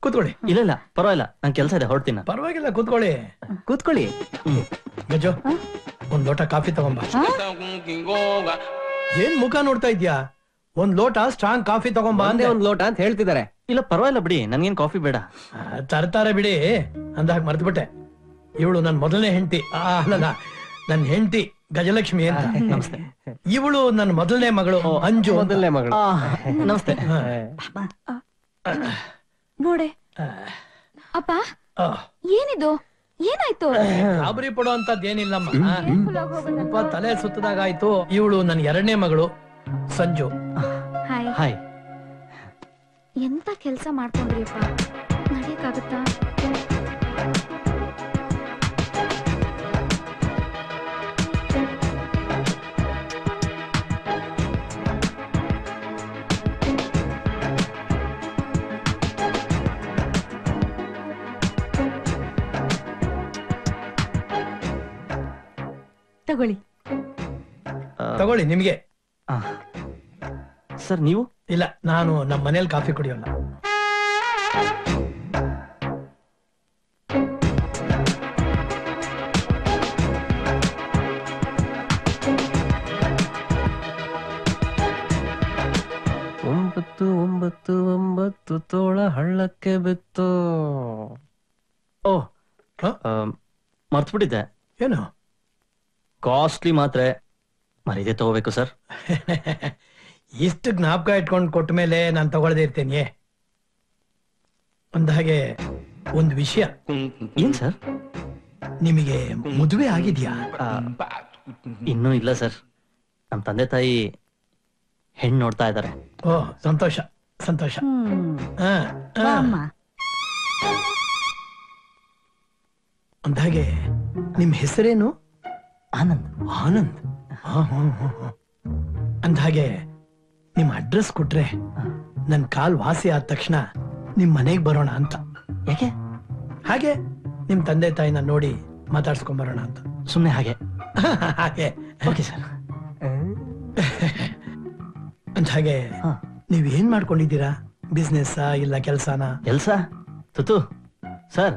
ಕೂತ್ಕೊಳ್ಳಿ. ಇಲ್ಲ ಇಲ್ಲ ಪರವಾಗಿಲ್ಲ, ನನ್ ಕೆಲಸ ಇದೆ, ಹೊರಡ್ತೀನಿ. ಪರವಾಗಿಲ್ಲ, ಕೂತ್ಕೊಳ್ಳಿ ಕೂತ್ಕೊಳ್ಳಿ. ಗಜು, ಒಂದ್ ಲೋಟ ಕಾಫಿ ತಗೊಂಬ. ಏನ್ ಮುಖ ನೋಡ್ತಾ ಇದ್ಯಾ? ಒಂದ್ ಲೋಟ ಸ್ಟ್ರಾಂಗ್ ಕಾಫಿ ತಗೊಂಬ ಅಂದೆ. ಒಂದ್ ಲೋಟ ಅಂತ ಹೇಳ್ತಿದ್ದಾರೆ. ಇಲ್ಲ ಪರವಾಗಿಲ್ಲ ಬಿಡಿ, ನನ್ಗೇನ್ ಕಾಫಿ ಬೇಡ. ತರ್ತಾರೆ ಬಿಡಿ, ಅಂದಾಗ ಮರ್ತ್ಬಿಟ್ಟೆ. ಇವಳು ನನ್ ಮೊದಲನೇ ಹೆಂಡತಿ. ನನ್ ಹೆಂಡತಿ ಗಜಲಕ್ಷ್ಮಿ ಅಂತ. ನಮಸ್ತೆ. ಇವಳು ನನ್ನ ಮೊದಲನೇ ಮಗಳು ಅಂಜು. ಮೊದಲನೇ ಮಗಳು. ನಮಸ್ತೆ. ನೋಡೆ ಅಪ್ಪ, ಏನಿದು? ಏನಾಯ್ತು? ಗಾಬರಿ ಪಡೋ ಅಂತದ್ದೇನಿಲ್ಲಮ್ಮ, ಸ್ವಲ್ಪ ತಲೆ ಸುತ್ತದಾಗಾಯ್ತು. ಇವಳು ನನ್ನ 2ನೇ ಮಗಳು ಸಂಜು. ಹಾಯ್. ಎಂತ ಕೆಲ್ಸ ಮಾಡ್ಕೊಂಡ್ರಿಪ್ಪ, ನಡೆಯಕ್ಕಾಗತ್ತಾ? ತಗೊಳ್ಳಿ ನಿಮ್ಗೆ. ಸರ್ ನೀವು? ಇಲ್ಲ, ನಾನು ನಮ್ಮ ಮನೇಲಿ ಕಾಫಿ ಕುಡಿಯೋಲ್ಲ. ಹತ್ತು ತೋಳ ಹಳ್ಳಕ್ಕೆ ಬಿತ್ತು. ಓ ಮರ್ತ್ಬಿಟ್ಟಿದ್ದೆ. ಏನು? ಕಾಸ್ಟ್ಲಿ ಮಾತ್ರೆ ಮರೀದೆ ತಗೋಬೇಕು ಸರ್. ಇಷ್ಟು ಜ್ಞಾಪಕ ಇಟ್ಕೊಂಡು ಕೊಟ್ಟ ಮೇಲೆ ನಾನು ತಗೊಳ್ದೇ ಇರ್ತೇನೆ. ಅಂದಹಾಗೆ ಒಂದು ವಿಷಯ. ಏನ್ ಸರ್? ನಿಮಗೆ ಮದುವೆ ಆಗಿದ್ಯಾ? ಇನ್ನೂ ಇಲ್ಲ ಸರ್. ನಮ್ ತಂದೆ ತಾಯಿ ಹೆಣ್ಣು ನೋಡ್ತಾ ಇದ್ದಾರೆ. ಓ ಸಂತೋಷ ಸಂತೋಷ. ಅಂದಹಾಗೆ ನಿಮ್ ಹೆಸರೇನು? ಆನಂದ್. ಆನಂದ್. ಅಂದಹಾಗೆ ನಿಮ್ ಅಡ್ರೆಸ್ ಕೊಟ್ರೆ ನನ್ ಕಾಲ್ ವಾಸಿ ಆದ ತಕ್ಷಣ ನಿಮ್ ಮನೆಗ್ ಬರೋಣ ಅಂತ. ಯಾಕೆ? ಹಾಗೆ ನಿಮ್ ತಂದೆ ತಾಯಿನ ನೋಡಿ ಮಾತಾಡ್ಸ್ಕೊಂಡ್ ಬರೋಣ ಅಂತ. ಸುಮ್ನೆ ಹಾಗೆ? ಹಾಗೆ. Okay sir. ಅಂದಹಾಗೆ ನೀವ್ ಏನ್ ಮಾಡ್ಕೊಂಡಿದ್ದೀರಾ? ಬಿಸ್ನೆಸ್ ಇಲ್ಲ ಕೆಲ್ಸಾನ? ಕೆಲ್ಸ ತುತು ಸರ್,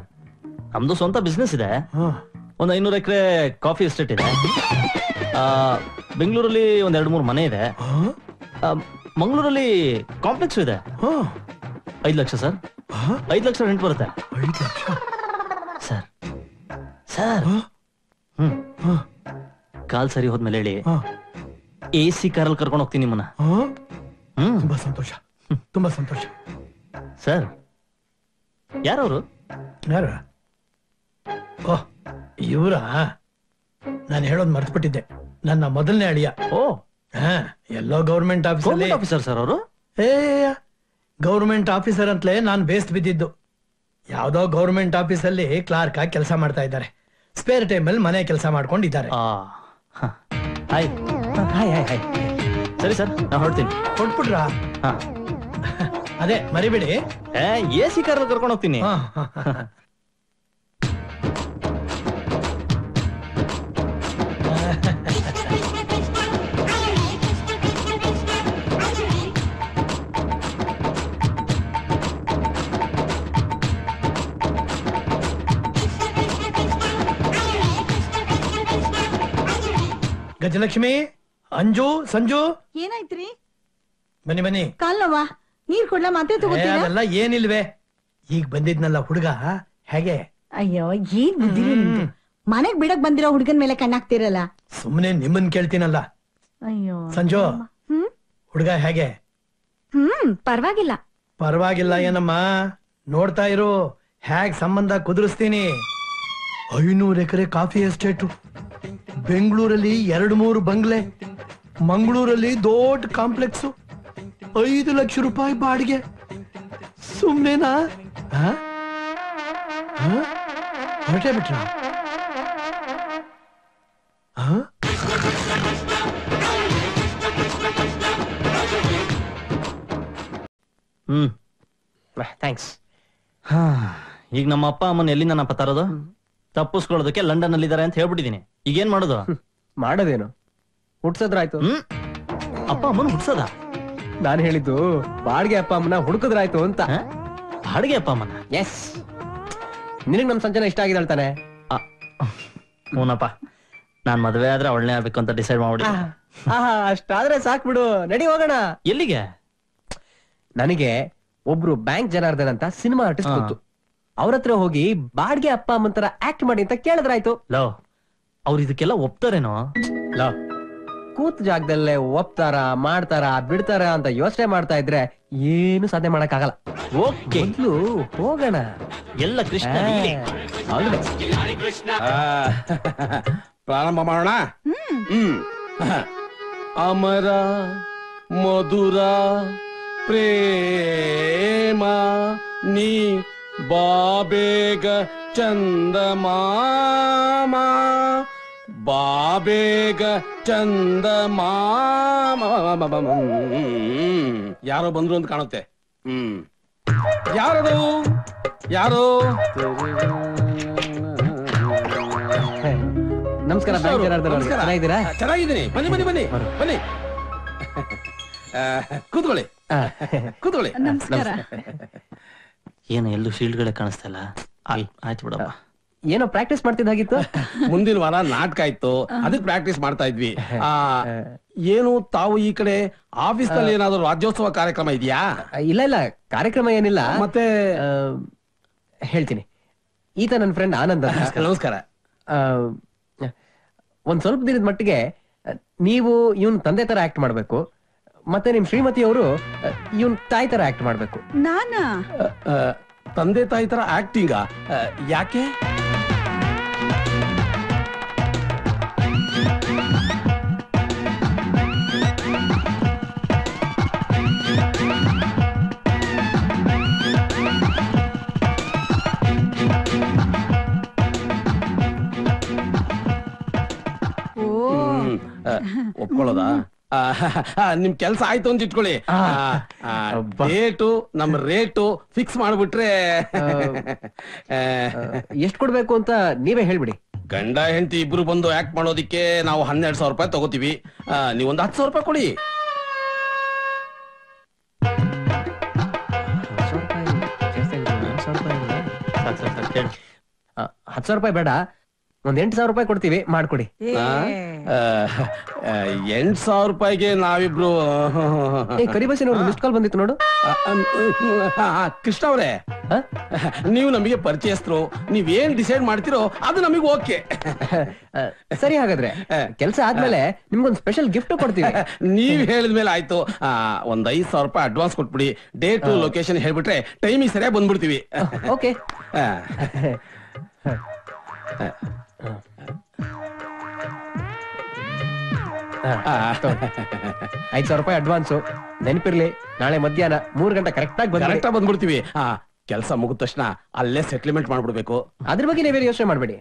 ನಮ್ದು ಸ್ವಂತ ಬಿಸ್ನೆಸ್ ಇದೆ. ಒಂದ್ 500 ಎಕರೆ ಕಾಫಿ ಎಸ್ಟೇಟ್ ಇದೆ. ಬೆಂಗಳೂರಲ್ಲಿ ಒಂದ್ 2-3 ಮನೆ ಇದೆ. ಮಂಗಳೂರಲ್ಲಿ ಕಾಂಪ್ಲೆಕ್ಸ್ ಇದೆ. 5 ಲಕ್ಷ ಸರ್. 5 ಲಕ್ಷ ರೆಂಟ್ ಬರುತ್ತೆ ಸರ್. ಸರ್ ಕಾಲ್ ಸರಿ ಹೋದ್ಮೇಲೆ ಹೇಳಿ, AC ಕಾರಲ್ಲಿ ಕರ್ಕೊಂಡು ಹೋಗ್ತೀನಿ ನಿಮ್ಮನ್ನ. ತುಂಬಾ ಸಂತೋಷ, ತುಂಬಾ ಸಂತೋಷ. ಸರ್ ಯಾರವರು? ಯಾರ? ಓಹ್ ಇವರ? ನಾನು ಹೇಳೋದ್ ಮರ್ತ್ಬಿಟ್ಟಿದ್ದೆ. ನನ್ನ ಮೊದಲನೇ ಅಳಿಯ. ಓ ಎಲ್ಲೋ ಗೌರ್ಮೆಂಟ್ ಆಫೀಸರ್ ಸರ್ ಅವರು. ಗೌರ್ಮೆಂಟ್ ಆಫೀಸರ್ ಅಂತಲೇ ನಾನು ಬೇಸ್ಟ್ ಬಿದ್ದಿದ್ದು. ಯಾವ್ದೋ ಗೌರ್ಮೆಂಟ್ ಆಫೀಸಲ್ಲಿ ಕ್ಲಾರ್ಕ್ ಆಗಿ ಕೆಲಸ ಮಾಡ್ತಾ ಇದ್ದಾರೆ. ಸ್ಪೇರ್ ಟೈಮ್ ಅಲ್ಲಿ ಮನೆ ಕೆಲಸ ಮಾಡ್ಕೊಂಡಿದ್ದಾರೆ. ಸರಿ ಸರ್, ನಾನು ಹೊರಡ್ತೀನಿ. ಹೊರಟ್ಬಿಟ್ರಾ? ಅದೇ ಮರಿಬೇಡಿ. AC ಕಾರಲ್ಲಿ ಕರ್ಕೊಂಡು ಹೋಗ್ತೀನಿ. ಗಜಲಕ್ಷ್ಮಿ, ಅಂಜು, ಸಂಜು, ಏನಾಯ್ತ್ರಿ? ಬನ್ನಿ ಬನ್ನಿ. ಕಾಲ್ ನೋವಾ? ನೀರ್ ಕೊಡ್ಲಾ? ಮಾತ್ರೆ ತಗೋತೀರಾ? ಅದೆಲ್ಲ ಏನಿಲ್ವೇ. ಈಗ ಬಂದಿದ್ನಲ್ಲ ಹುಡುಗ, ಹೇಗೆ? ಅಯ್ಯೋ ಏನ್ ಬುದ್ಧಿರಿ ನಿಮ್ದು. ಮನೆಗ್ ಬಿಡಕ್ ಬಂದಿರೋ ಹುಡುಗನ್ ಮೇಲೆ ಕಣ್ಣಾಕ್ತಿರಲ್ಲ. ಸುಮ್ನೆ ನಿಮ್ಮನ್ ಕೇಳ್ತೀನಲ್ಲ. ಅಯ್ಯೋ ಸಂಜು, ಹುಡುಗ ಹೇಗೆ? ಪರವಾಗಿಲ್ಲ. ಪರವಾಗಿಲ್ಲ ಏನಮ್ಮ, ನೋಡ್ತಾ ಇರು ಹೇಗ್ ಸಂಬಂಧ ಕುದುರಿಸ್ತೀನಿ. 500 ಎಕರೆ ಕಾಫಿ ಎಸ್ಟೇಟು, ಬೆಂಗಳೂರಲ್ಲಿ 2-3 ಬಂಗ್ಲೆ, ಮಂಗಳೂರಲ್ಲಿ ದೊಡ್ಡ ಕಾಂಪ್ಲೆಕ್ಸ್, 5 ಲಕ್ಷ ರೂಪಾಯಿ ಬಾಡಿಗೆ. ಸುಮ್ನೆನಾ? ಹೊರಟೇ ಬಿಟ್ರ? ಥ್ಯಾಂಕ್ಸ್. ಈಗ ನಮ್ಮ ಅಪ್ಪ ಅಮ್ಮನ ಎಲ್ಲಿಂದ ನಾ ತರೋದು? ತಪ್ಪಿಸ್ಕೊಳ್ಳೋದಕ್ಕೆ ಲಂಡನ್ ಅಲ್ಲಿ ಇದಾರೆ ಅಂತ ಹೇಳ್ಬಿಟ್ಟಿದೀನಿ. ಈಗೇನ್ ಮಾಡೋದು? ಮಾಡೋದೇನು, ಹುಡ್ಸದ್ರಾಯ್ತು. ಅಪ್ಪ ಅಮ್ಮನ ಹುಡ್ಸದ? ನಾನು ಹೇಳಿದ್ದು ಬಾಡಿಗೆ ಅಪ್ಪ ಅಮ್ಮನ ಹುಡುಕದ್ರಾಯ್ತು ಅಂತ. ಬಾಡಿಗೆ ಅಪ್ಪ ಅಮ್ಮನ? ಎಸ್. ನಿನಗ್ ನಮ್ ಸಂಜನ ಇಷ್ಟ ಆಗಿದೆ ಹೇಳ್ತಾನೆ. ಹೂನಪ್ಪ, ನಾನ್ ಮದ್ವೆ ಆದ್ರೆ ಅವಳನ್ನೇ ಆಗ್ಬೇಕು ಅಂತ ಡಿಸೈಡ್ ಮಾಡ್ಬಿಡಿ. ಅಷ್ಟಾದ್ರೆ ಸಾಕ್ ಬಿಡು, ನಡಿ ಹೋಗೋಣ. ಎಲ್ಲಿಗೆ? ನನಗೆ ಒಬ್ರು ಬ್ಯಾಂಕ್ ಜನಾರ್ದನ್ ಅಂತ ಸಿನಿಮಾ ಆರ್ಟಿಸ್ಟ್ ಗೊತ್ತು. ಅವ್ರ ಹತ್ರ ಹೋಗಿ ಬಾಡ್ಗೆ ಅಪ್ಪ ಅಮ್ಮನ್ ತರ ಆಕ್ಟ್ ಮಾಡಿ ಅಂತ ಕೇಳಿದ್ರಾಯ್ತು. ಲೋ, ಅವ್ರು ಇದಕ್ಕೆಲ್ಲ ಒಪ್ತಾರೇನೋ? ಲೋ, ಕೂತ್ ಜಾಗದಲ್ಲೇ ಒಪ್ತಾರ ಮಾಡ್ತಾರ ಬಿಡ್ತಾರ ಅಂತ ಯೋಚನೆ ಮಾಡ್ತಾ ಇದ್ರೆ ಏನು ಸಾಧನೆ ಮಾಡಕ್ ಆಗಲ್ಲ. ಓಕೆ, ಹೋಗೋಣ. ಎಲ್ಲ ಕೃಷ್ಣ. ಪ್ರಾರಂಭ ಮಾಡೋಣ. ಅಮರ ಮಧುರ ಪ್ರೇಮ ನೀ ಬಾಬೇಗ ಚಂದಮಾಮ, ಬಾಬೇಗ ಚಂದಮಾಮ. ಯಾರೋ ಬಂದ್ರು ಅಂತ ಕಾಣುತ್ತೆ. ಯಾರದು? ಯಾರೋ? ನಮಸ್ಕಾರ. ಚೆನ್ನಾಗಿದ್ದೀರಾ? ಚೆನ್ನಾಗಿದ್ದೀನಿ. ಬನ್ನಿ ಬನ್ನಿ ಬನ್ನಿ ಬನ್ನಿ, ಕೂತ್ಕೊಳ್ಳಿ ಕೂತ್ಕೊಳ್ಳಿ. ನಮಸ್ಕಾರ. ಏನು ಎಲ್ಲೂ ಶೀಲ್ಡ್ ಗಳೇ ಕಾಣಿಸ್ತಾ ಇಲ್ಲ. ಆಯ್ತು ಬಿಡಪ್ಪ. ಏನೋ ಪ್ರಾಕ್ಟೀಸ್ ಮಾಡ್ತಿದ್ದಾಗಿತ್ತು. ಮುಂದಿನ ವಾರ ನಾಟಕ ಇತ್ತು, ಅದಕ್ಕೆ ಪ್ರಾಕ್ಟೀಸ್ ಮಾಡ್ತಾ ಇದ್ವಿ. ಏನು ತಾವು ಈ ಕಡೆ ಆಫೀಸ್ ನಲ್ಲಿ ಏನಾದ್ರು ರಾಜ್ಯೋತ್ಸವ ಕಾರ್ಯಕ್ರಮ ಇದೆಯಾ? ಇಲ್ಲ ಇಲ್ಲ, ಕಾರ್ಯಕ್ರಮ ಏನಿಲ್ಲ. ಮತ್ತೆ ಹೇಳ್ತೀನಿ. ಈತ ನನ್ನ ಫ್ರೆಂಡ್ ಆನಂದ್ ಅಂತ. ನಮಸ್ಕಾರ. ಒಂದ್ ಸ್ವಲ್ಪ ದಿನದ ಮಟ್ಟಿಗೆ ನೀವು ಇವನ್ ತಂದೆ ತರ ಆಕ್ಟ್ ಮಾಡ್ಬೇಕು, ಮತ್ತೆ ನಿಮ್ ಶ್ರೀಮತಿ ಅವರು ಇವನ್ ತಾಯಿ ತರ ಆಕ್ಟ್ ಮಾಡ್ಬೇಕು. ನಾನಾ? ತಂದೆ ತಾಯಿ ತರ ಆಕ್ಟಿಂಗ? ಯಾಕೆ? ಒಪ್ಕೊಳ್ಳೋದಾ? ನಿಮ್ ಕೆಲ್ಸ ಆಯ್ತು ಅಂತ ಇಟ್ಕೊಳ್ಳಿ. ಡೇಟು ನಮ್ ರೇಟು ಫಿಕ್ಸ್ ಮಾಡ್ಬಿಟ್ರೆ ಎಷ್ಟ್ ಕೊಡ್ಬೇಕು ಅಂತ ನೀವೇ ಹೇಳ್ಬಿಡಿ. ಗಂಡ ಹೆಂಡತಿ ಇಬ್ರು ಬಂದು ಆಕ್ಟ್ ಮಾಡೋದಿಕ್ಕೆ ನಾವು 12,000 ರೂಪಾಯಿ ತಗೋತೀವಿ. ನೀವೊಂದು 10,000 ರೂಪಾಯಿ ಕೊಡಿ. 10,000 ರೂಪಾಯಿ ಬೇಡ, ಒಂದ್ 8,000 ರೂಪಾಯಿ ಕೊಡ್ತೀವಿ, ಮಾಡ್ಕೊಡಿ. 8,000 ರೂಪಾಯಿಗೆ ನಾವಿಬ್ರು. ಕರಿಬಸಿನವ್ರು ಮಿಸ್ಡ್ ಕಾಲ್ ಬಂದಿತ್ತು ನೋಡು. ಕೃಷ್ಣ ಅವರೇ, ನೀವು ನಮಗೆ ಪರಿಚಯಸ್ಥರು, ನೀವೇನ್ ಡಿಸೈಡ್ ಮಾಡ್ತಿರೋ ಅದು ನಮಗೆ ಓಕೆ. ಸರಿ, ಹಾಗಾದ್ರೆ ಕೆಲಸ ಆದ್ಮೇಲೆ ನಿಮ್ಗೊಂದು ಸ್ಪೆಷಲ್ ಗಿಫ್ಟ್ ಕೊಡ್ತೀವಿ. ನೀವ್ ಹೇಳಿದ್ಮೇಲೆ ಆಯ್ತು. ಒಂದ್ 5,000 ರೂಪಾಯಿ ಅಡ್ವಾನ್ಸ್ ಕೊಟ್ಬಿಡಿ. ಡೇಟ್ ಲೊಕೇಶನ್ ಹೇಳ್ಬಿಟ್ರೆ ಟೈಮಿಗೆ ಸರಿಯಾಗಿ ಬಂದ್ಬಿಡ್ತೀವಿ. ಓಕೆ. 5,000 ರೂಪಾಯಿ ಅಡ್ವಾನ್ಸು. ನೆನಪಿರ್ಲಿ, ನಾಳೆ ಮಧ್ಯಾಹ್ನ 3 ಗಂಟೆ ಕರೆಕ್ಟ್ ಆಗಿ ಬಂದ್ಬಿಡ್ತೀವಿ. ಕೆಲಸ ಮುಗಿದ ತಕ್ಷಣ ಅಲ್ಲೇ ಸೆಟ್ಲ್ಮೆಂಟ್ ಮಾಡ್ಬಿಡ್ಬೇಕು. ಅದ್ರ ಬಗ್ಗೆ ನೀವೇನು ಯೋಚನೆ ಮಾಡ್ಬೇಡಿ.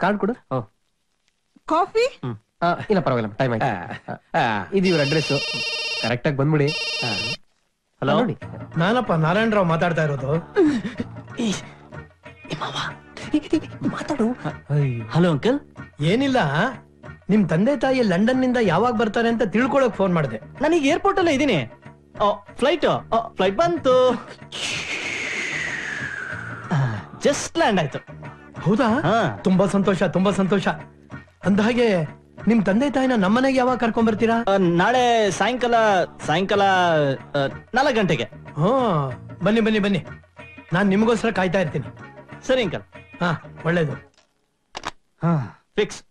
ಕಾರ್ಡ್ ಕೊಡು. ಕಾಫಿ? ಇಲ್ಲ ಪರವಾಗಿಲ್ಲ, ಟೈಮ್ ಆಯ್ತು. ಇದು ಇವ್ರ ಅಡ್ರೆಸ್, ಕರೆಕ್ಟ್ ಆಗಿ ಬಂದ್ಬಿಡಿ. ಹಲೋ, ನಾನಪ್ಪ ನಾರಾಯಣರಾವ್ ಮಾತಾಡ್ತಾ ಇರೋದು. ಮಾತಾಡು. Hello uncle. ಏನಿಲ್ಲ, ನಿಮ್ ತಂದೆ ತಾಯಿ ಲಂಡನ್ ನಿಂದ ಯಾವಾಗ ಬರ್ತಾರೆ ಅಂತ ತಿಳ್ಕೊಳಕ್ ಫೋನ್ ಮಾಡಿದೆ. ನನಗೆ ಏರ್ಪೋರ್ಟ್ ಅಲ್ಲೇ ಇದ್ದೀನಿ. ಫ್ಲೈಟ್ ಬಂತು, ಜಸ್ಟ್ ಲ್ಯಾಂಡ್ ಆಯ್ತು. ಹೌದಾ? ತುಂಬಾ ಸಂತೋಷ, ತುಂಬಾ ಸಂತೋಷ. ಅಂದ ಹಾಗೆ ನಿಮ್ ತಂದೆ ತಾಯಿನ ನಮ್ಮನೆಗೆ ಯಾವಾಗ ಕರ್ಕೊಂಡ್ ಬರ್ತೀರಾ? ನಾಳೆ ಸಾಯಂಕಾಲ 4 ಗಂಟೆಗೆ. ಬನ್ನಿ ಬನ್ನಿ ಬನ್ನಿ, ನಾನ್ ನಿಮಗೋಸ್ಕರ ಕಾಯ್ತಾ ಇರ್ತೀನಿ. ಸರಿ ಅಂಕಲ್. ಒಳ್ಳೇದು. ಫಿಕ್ಸ್.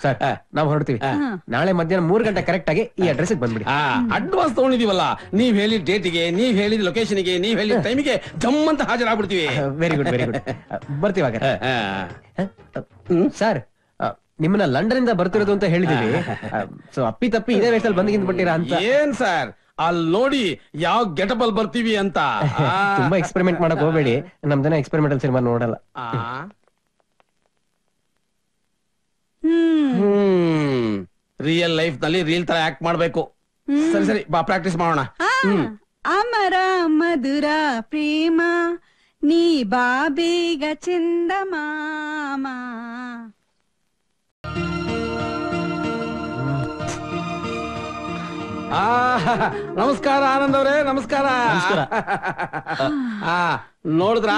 ಸರ್, ನಾವು ಹೊರಡ್ತೀವಿ. ನಾಳೆ ಮಧ್ಯಾಹ್ನ 3 ಗಂಟೆ ಕರೆಕ್ಟ್ ಆಗಿ ಈ ಅಡ್ರೆಸ್ ಬಂದ್ಬಿಡಿ. ಅಡ್ವಾನ್ಸ್ ತಗೊಂಡಿದೀವಲ್ಲ, ನೀವ್ ಹೇಳಿದ ಡೇಟಿಗೆ, ನೀವ್ ಹೇಳಿದ ಲೊಕೇಶನ್ಗೆ, ನೀವ್ ಹೇಳಿದ ಟೈಮಿಗೆ ಜಮ್ ಅಂತ ಹಾಜರಾಗ್ಬಿಡ್ತೀವಿ. Very good, very good. ಬರ್ತೀವಿ ಹಾಗಾದ್ರೆ. ಸರ್, ನಿಮ್ಮನ್ನ ಲಂಡನ್ ಇಂದ ಬರ್ತಿರೋದು ಅಂತ ಹೇಳಿದೀವಿ. ಸೊ ಅಪ್ಪಿ ತಪ್ಪಿ ಇದೇ ವೇಷದಲ್ಲಿ ಬಂದಿಗಿಂದ ಬಿಟ್ಟಿರಾ ಅಂತ. ಏನ್ ಸರ್, ಅಲ್ಲಿ ನೋಡಿ ಯಾವ ಗೆಟಪ್ ಅಲ್ಲಿ ಬರ್ತೀವಿ ಅಂತ. ತುಂಬಾ ಎಕ್ಸ್ಪೆರಿಮೆಂಟ್ ಮಾಡಕ್ ಹೋಗ್ಬೇಡಿ, ನಮ್ದನ ಎಕ್ಸ್ಪೆರಿಮೆಂಟಲ್ ಸಿನಿಮಾ ನೋಡಲ್ಲ. ರಿಯಲ್ ಲೈಫ್ ನಲ್ಲಿ ರೀಲ್ ತರ ಆಕ್ಟ್ ಮಾಡ್ಬೇಕು. ಸರಿ ಸರಿ, ಬಾ ಪ್ರಾಕ್ಟೀಸ್ ಮಾಡೋಣ. ಅಮರ ಮಧುರ ಪ್ರೇಮ ನೀ ಬಾಬೇಗ ಚಂದ ಮಾಮ. ನಮಸ್ಕಾರ ಆನಂದ್ ಅವರೇ, ನಮಸ್ಕಾರ. ನೋಡಿದ್ರಾ,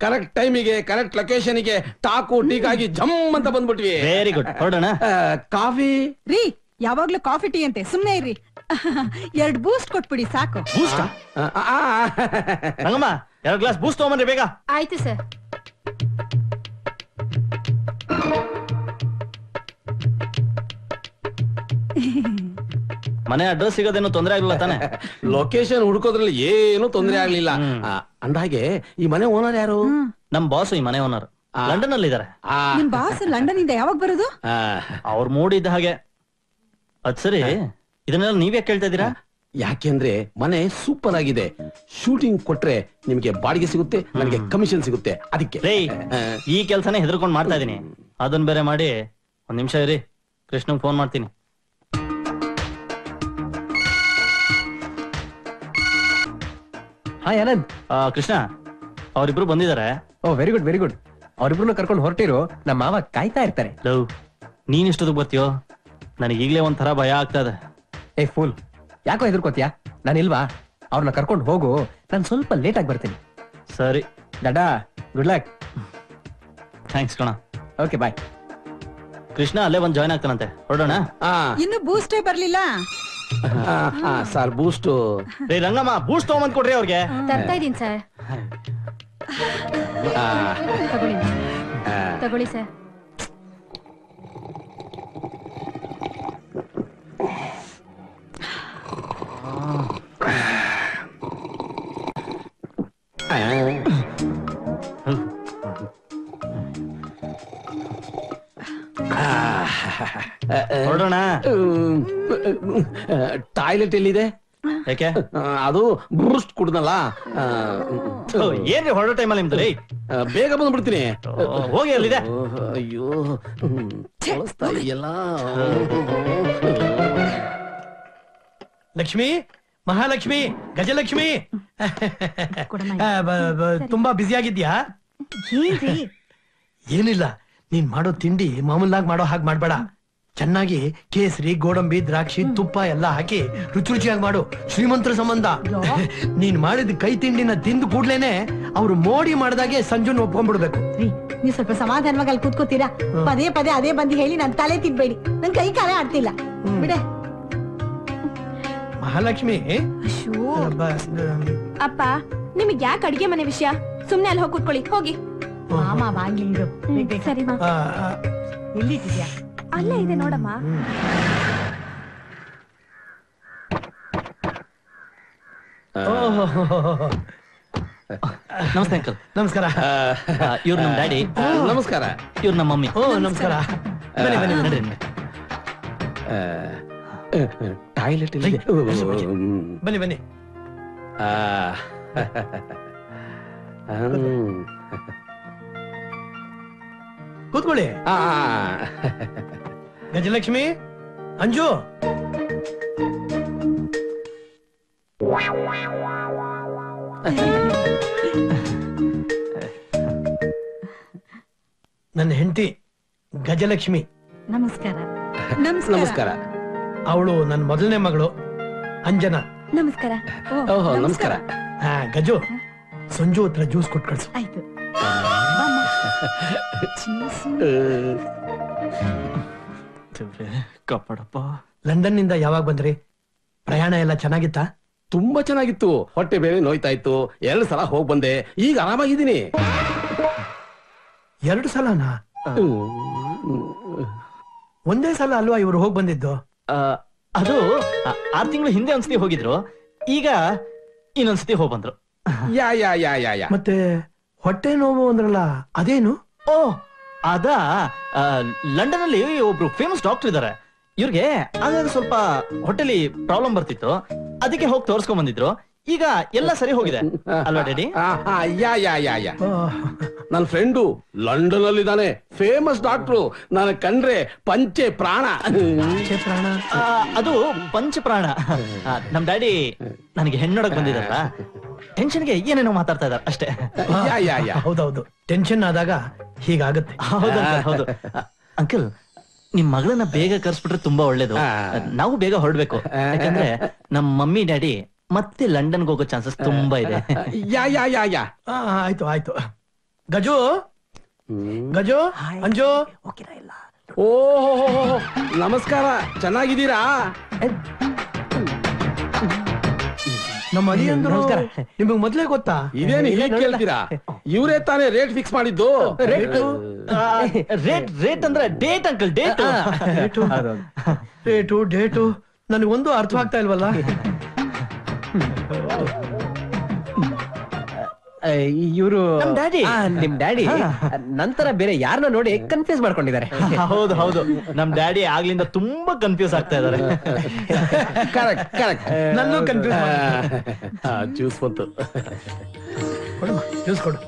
ಕರೆಕ್ಟ್ ಟೈಮಿಗೆ ಕರೆಕ್ಟ್ ಲೊಕೇಶನ್ಗೆ ಟಾಕು ಟೀಕಾಗಿ ಜಮ್ ಅಂತ ಬಂದ್ಬಿಟ್ವಿ. Very good. ಹೊರಡೋಣ. ಕಾಫಿ ರೀ, ಯಾವಾಗ್ಲೂ ಕಾಫಿ ಟೀ ಅಂತೆ, ಸುಮ್ನೆ ಇರ್ರಿ. 2 ಬೂಸ್ಟ್ ಕೊಟ್ಬಿಡಿ ಸಾಕು. ಬೂಸ್ಟ್? ರಂಗಮ್ಮ, 2 ಗ್ಲಾಸ್ ಬೂಸ್ಟ್ ತಗೊಂಬನ್ರಿ ಬೇಗ. ಆಯ್ತು ಸರ್. ಮನೆ ಅಡ್ರೆಸ್ ಸಿಗೋದೇನು ತೊಂದರೆ ಆಗ್ಲಿಲ್ಲ ತಾನೆ? ಲೊಕೇಶನ್ ಹುಡುಕೋದ್ರಲ್ಲಿ ಏನು ತೊಂದರೆ ಆಗ್ಲಿಲ್ಲ. ಅಂದಾಗೆ ಈ ಮನೆ ಓನರ್ ಯಾರು? ನಮ್ ಬಾಸ್ ಈ ಮನೆ ಓನರ್ ಲಂಡನ್ ಅಲ್ಲಿ ಇದಾರೆ. ನಿಮ್ ಬಾಸ್ ಲಂಡನ್ ಇಂದ ಯಾವಾಗ ಬರೋದು? ಅವ್ರ ಮೂಡಿದ್ದ ಹಾಗೆ. ಅದ್ ಸರಿ, ಇದನ್ನೆಲ್ಲ ನೀವೇ ಕೇಳ್ತಾ ಇದೀರಾ? ಯಾಕೆಂದ್ರೆ ಮನೆ ಸೂಪರ್ ಆಗಿದೆ. ಶೂಟಿಂಗ್ ಕೊಟ್ರೆ ನಿಮ್ಗೆ ಬಾಡಿಗೆ ಸಿಗುತ್ತೆ, ನನಗೆ ಕಮಿಷನ್ ಸಿಗುತ್ತೆ. ಅದಕ್ಕೆ ಈ ಕೆಲ್ಸನೇ ಹೆದರ್ಕೊಂಡ್ ಮಾಡ್ತಾ ಇದೀನಿ. ಅದನ್ ಬೇರೆ ಮಾಡಿ, 1 ನಿಮಿಷ ಇರಿ, ಕೃಷ್ಣಂಗ್ ಫೋನ್ ಮಾಡ್ತೀನಿ. ಹಾಯ್ ಆನಂದ್. ಕೃಷ್ಣ, ಅವರಿಬ್ರು ಬಂದಿದ್ದಾರೆ. ಓ ವೆರಿ ಗುಡ್, ವೆರಿ ಗುಡ್. ಅವ್ರಿಬ್ರು ಕರ್ಕೊಂಡು ಹೊರಟಿರು, ನಮ್ಮ ಮಾವ ಕಾಯ್ತಾ ಇರ್ತಾರೆ. ಲವ್, ನೀನ್ ಇಷ್ಟೊತ್ತಿಗೆ ಬರ್ತೀಯೋ? ನನಗೆ ಈಗಲೇ ಒಂಥರ ಭಯ ಆಗ್ತಾ ಇದೆ. ಏ ಫೂಲ್, ಯಾಕೋ ಹೆದರ್ಕೋತಿಯಾ? ನಾನಿಲ್ವಾ? ಅವ್ರನ್ನ ಕರ್ಕೊಂಡು ಹೋಗು, ನಾನು ಸ್ವಲ್ಪ ಲೇಟ್ ಆಗಿ ಬರ್ತೀನಿ. ಸರಿ ಡಾಡಾ, ಗುಡ್ ಲಕ್. ಥ್ಯಾಂಕ್ಸ್ ಕಣ. Okay bye. ಕೃಷ್ಣ ಅಲ್ಲೇ ಬಂದು ಜಾಯ್ನ್ ಆಗ್ತಾನಂತೆ, ಹೊರಡೋಣ. ಇನ್ನು ಬೂಸ್ಟೇ ಬರ್ಲಿಲ್ಲ. ಸರ್ ಬೂಸ್ಟ್ ರೇ ರಂಗಮ್ಮ, ಬೂಸ್ಟ್ ತಗೊಂಬಂದ್ ಕೊಡ್ರಿ ಅವ್ರಿಗೆ. ತರ್ತಾ ಇದೀನಿ ಸರ್. ತಗೊಳ್ಳಿ ಸರ್. ಹೊರಡೋಣ. ಟಾಯ್ಲೆಟ್ ಎಲ್ಲಿದೆ? ಯಾಕೆ? ಅದು ಬೂಸ್ಟ್ ಕುಡ್ದಲ್ಲ. ಏನ್ರಿ ಹೊರಡೋ ಟೈಮಲ್ಲಿ ನಿಮ್ದು? ಬೇಗ ಬಂದ್ಬಿಡ್ತೀನಿ. ಹೋಗಿ ಅಲ್ಲಿದೆ. ಅಯ್ಯೋ ಎಲ್ಲ. ಲಕ್ಷ್ಮಿ, ಮಹಾಲಕ್ಷ್ಮಿ, ಗಜಲಕ್ಷ್ಮಿ, ತುಂಬಾ ಬ್ಯುಸಿ ಆಗಿದ್ಯಾ? ಏನಿಲ್ಲ, ನೀನ್ ಮಾಡೋ ತಿಂಡಿ ಮಾಮೂಲಾಗಿ ಮಾಡೋ ಹಾಗೆ ಮಾಡ್ಬೇಡ. ಚೆನ್ನಾಗಿ ಕೇಸರಿ, ಗೋಡಂಬಿ, ದ್ರಾಕ್ಷಿ, ತುಪ್ಪ ಎಲ್ಲ ಹಾಕಿ ರುಚಿ ರುಚಿಯಾಗಿ ಮಾಡು. ಶ್ರೀಮಂತರ ಸಂಬಂಧ. ನೀನ್ ಮಾಡಿದ ಕೈ ತಿಂಡಿನ ತಿಂದು ಕೂಡ್ಲೇನೆ ಅವ್ರು ಮೋಡಿ ಮಾಡ್ದಾಗೆ ಸಂಜುನ್ ಒಪ್ಕೊಂಡ್ಬಿಡ್ಬೇಕು. ನೀವ್ ಸ್ವಲ್ಪ ಸಮಾಧಾನವಾಗಿ ಅಲ್ಲಿ ಕೂತ್ಕೋತೀರಾ? ಪದೇ ಪದೇ ಅದೇ ಬಂದು ಹೇಳಿ ನನ್ ತಲೆ ತಿನ್ಬೇಡಿ. ನನ್ ಕೈ ಕಾಲೇ ಆಡ್ತಿಲ್ಲ ಬಿಡೆ. ಮಹಾಲಕ್ಷ್ಮಿ, ಅಪ್ಪ, ನಿಮಗ್ ಯಾಕೆ ಅಡಿಗೆ ಮನೆ ವಿಷಯ? ಸುಮ್ನೆ ಅಲ್ಲಿ ಹೋಗಿ ಕೂತ್ಕೊಳ್ಳಿ, ಹೋಗಿ. ಮಾಮ ಬಾಗಿಲು ಸರಿ ಮಾ. ಎಲ್ಲಿದ್ಯಾ? ಅಲ್ಲೇ ಇದೆ ನೋಡಮ್ಮ. ನಮಸ್ತೆ ಅಂಕಲ್. ನಮಸ್ಕಾರ. ಇವ್ರು ನಮ್ ಡ್ಯಾಡಿ. ನಮಸ್ಕಾರ. ಇವ್ರು ನಮ್ಮ ಮಮ್ಮಿ. ನಮಸ್ಕಾರ. ಬನ್ನಿ ಬನ್ನಿ ನಡ್ರಿ. ಟಾಯ್ಲೆಟ್ ಬನ್ನಿ ಬನ್ನಿ. ಕೂತ್ಕೊಳ್ಳಿ. ಗಜಲಕ್ಷ್ಮಿ, ಅಂಜು, ನನ್ನ ಹೆಂಡತಿ ಗಜಲಕ್ಷ್ಮಿ. ನಮಸ್ಕಾರ. ನಮಸ್ಕಾರ. ಅವಳು ನನ್ನ ಮೊದಲನೇ ಮಗಳು ಅಂಜನಾ. ನಮಸ್ಕಾರ. ಓಹೋ ನಮಸ್ಕಾರ. ಗಜು, ಸಂಜು ಹತ್ರ ಜ್ಯೂಸ್ ಕೊಟ್ಟು ಕಳ್ಸು. ಆಯ್ತು. ಕಾಪಾಡಪ್ಪ. ಲಂಡನ್ ನಿಂದ ಯಾವಾಗ ಬಂದ್ರಿ? ಪ್ರಯಾಣ ಎಲ್ಲ ಚೆನ್ನಾಗಿತ್ತಾ? ತುಂಬಾ ಚೆನ್ನಾಗಿತ್ತು. ಹೊಟ್ಟೆ ಬೇರೆ ನೋಯ್ತಾ ಇತ್ತು. 2 ಸಲ ಹೋಗ್ ಬಂದೆ. ಈಗ ಆರಾಮಾಗಿದ್ದೀನಿ. 2 ಸಲನಾ? ಒಂದೇ ಸಲ ಅಲ್ವಾ ಇವ್ರು ಹೋಗ್ ಬಂದಿದ್ದು? ಅದು 6 ತಿಂಗಳು ಹಿಂದೆ ಒಂದ್ಸತಿ ಹೋಗಿದ್ರು. ಈಗ ಇನ್ನೊಂದ್ಸತಿ ಹೋಗ್ ಬಂದ್ರು. ಮತ್ತೆ ಹೊಟ್ಟೆ ನೋವು ಅಂದ್ರಲ್ಲ, ಅದೇನು? ಓ, ಅದ ಲಂಡನ್ ಅಲ್ಲಿ ಒಬ್ರು ಫೇಮಸ್ ಡಾಕ್ಟರ್ ಇದಾರೆ. ಇವ್ರಿಗೆ ಆಗಾಗ ಸ್ವಲ್ಪ ಹೊಟ್ಟೆಲಿ ಪ್ರಾಬ್ಲಮ್ ಬರ್ತಿತ್ತು. ಅದಕ್ಕೆ ಹೋಗಿ ತೋರ್ಸ್ಕೊಂಡ್ ಬಂದಿದ್ರು. ಈಗ ಎಲ್ಲ ಸರಿ ಹೋಗಿದೆ ಅಲ್ವಾ ಡ್ಯಾಡಿ? ನನ್ನ ಫ್ರೆಂಡು ಲಂಡನ್ ಅಲ್ಲಿ ಇದ್ದಾನೆ, ಫೇಮಸ್ ಡಾಕ್ಟ್ರು. ನಾನು ಕಂಡ್ರೆ ಪಂಚೆ ಪ್ರಾಣ. ಅದು ಪಂಚ ಪ್ರಾಣ. ನಮ್ ಡ್ಯಾಡಿ ನನಗೆ ಹೆಣ್ಣೊಡಕ್ ಬಂದಿದಾರ. ಟೆನ್ಷನ್ಗೆ ಏನೇನೋ ಮಾತಾಡ್ತಾ ಇದಾರೆ ಅಷ್ಟೇ. ಹೌದೌದು, ಟೆನ್ಷನ್ ಆದಾಗ ಹೀಗಾಗುತ್ತೆ. ಹೌದು ಅಂಕಲ್, ನಿಮ್ ಮಗಳನ್ನ ಬೇಗ ಕರ್ಸ್ಬಿಟ್ರೆ ತುಂಬಾ ಒಳ್ಳೇದು. ನಾವು ಬೇಗ ಹೊರಡ್ಬೇಕು. ಯಾಕಂದ್ರೆ ನಮ್ ಮಮ್ಮಿ ಡ್ಯಾಡಿ ಮತ್ತೆ ಲಂಡನ್ಗೆ ಹೋಗೋ ಚಾನ್ಸಸ್ ತುಂಬಾ ಇದೆ. ಆಯ್ತು ಆಯ್ತು. ಗಜು, ಗಜು, ಅಂಜು. ಓಹೋ ನಮಸ್ಕಾರ. ಚೆನ್ನಾಗಿದ್ದೀರಾ? ನಮ್ಮ ಅಳಿಯಂದ್ರು ನಿಮಗ್ ಮೊದ್ಲೇ ಗೊತ್ತಾ? ಇದೇನು ಹೀಗೆ ಕೇಳ್ತೀರಾ? ಇವರೇ ತಾನೇ ರೇಟ್ ಫಿಕ್ಸ್ ಮಾಡಿದ್ದು. ರೇಟ್ ಅಂದ್ರೆ ಡೇಟ್ ಅಂಕಲ್. ಡೇಟು ನನಗೊಂದು ಅರ್ಥವಾಗ್ತಾ ಇಲ್ವಲ್ಲ. ಇವರು ನಿಮ್ ಡ್ಯಾಡಿ ನಂತರ ಬೇರೆ ಯಾರನ್ನ ನೋಡಿ ಕನ್ಫ್ಯೂಸ್ ಮಾಡ್ಕೊಂಡಿದ್ದಾರೆ. ಹೌದು ಹೌದು, ನಮ್ ಡ್ಯಾಡಿ ಆಗ್ಲಿಂದ ತುಂಬಾ ಕನ್ಫ್ಯೂಸ್ ಆಗ್ತಾ ಇದಾರೆ. Correct correct. ನನ್ನೂ ಕನ್ಫ್ಯೂಸ್. ಜ್ಯೂಸ್ ಬಂತು. ಕೊಡಮ್ಮ, ಜ್ಯೂಸ್ ಕೊಡು.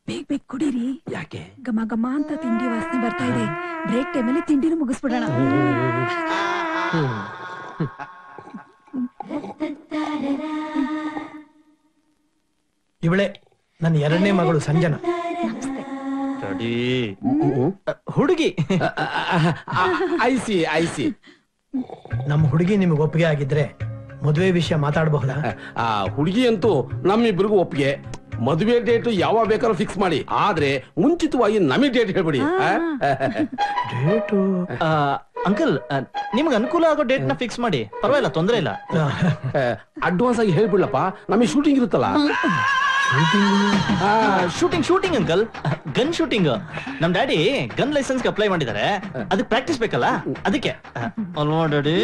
ಬೇಗ ಬೇಗ ಕುಡೀರಿ. ಯಾಕೆ? ಘಮ ಘಮ ಅಂತ ತಿಂಡಿ ತಿಂಡಿ ವಾಸನೆ ಬರ್ತಾ ಇದೆ. ಬ್ರೇಕ್ ಟೈಮಲ್ಲಿ ತಿಂಡಿನೂ ಮುಗಿಸ್ಬಿಡೋಣ. ಇವಳೆ ನನ್ನ ಎರಡನೇ ಮಗಳು ಸಂಜನಾ. ಹುಡುಗಿ ಐಸಿ ನಮ್ಮ ಹುಡುಗಿ ನಿಮಗೆ ಒಪ್ಪಿಗೆ ಆಗಿದ್ರೆ ಮದುವೆ ವಿಷಯ ಮಾತಾಡಬಹುದಾ? ಆ ಹುಡುಗಿ ಅಂತೂ ನಮ್ಮಿಬ್ರಿಗೂ ಒಪ್ಪಿಗೆ. ಮದುವೆ ಡೇಟ್ ಯಾವಾಗ ಬೇಕಾದ್ರೂ ಫಿಕ್ಸ್ ಮಾಡಿ, ಆದ್ರೆ ಮುಂಚಿತವಾಗಿ ನಮಗೆ ಡೇಟ್ ಹೇಳ್ಬಿಡಿ. ಡೇಟು ಅಂಕಲ್, ನಿಮ್ಗೆ ಅನುಕೂಲ ಆಗೋ ಡೇಟ್ ನ ಫಿಕ್ಸ್ ಮಾಡಿ, ಪರವಾಗಿಲ್ಲ, ತೊಂದ್ರೆ ಇಲ್ಲ. ಅಡ್ವಾನ್ಸ್ ಆಗಿ ಹೇಳ್ಬಿಡ್ಲಪ್ಪ, ನಮಗೆ ಶೂಟಿಂಗ್ ಇರುತ್ತಲ್ಲ. Shooting uncle, gun shooting. ನಮ್ ಡ್ಯಾಡಿ ಗನ್ ಲೈಸೆನ್ಸ್ ಅಪ್ಲೈ ಮಾಡಿದ್ದಾರೆ, ಅದಕ್ಕೆ ಪ್ರಾಕ್ಟೀಸ್ ಬೇಕಲ್ಲ, ಅದಕ್ಕೆ ಅಲ್ವಾ ಡ್ಯಾಡಿ?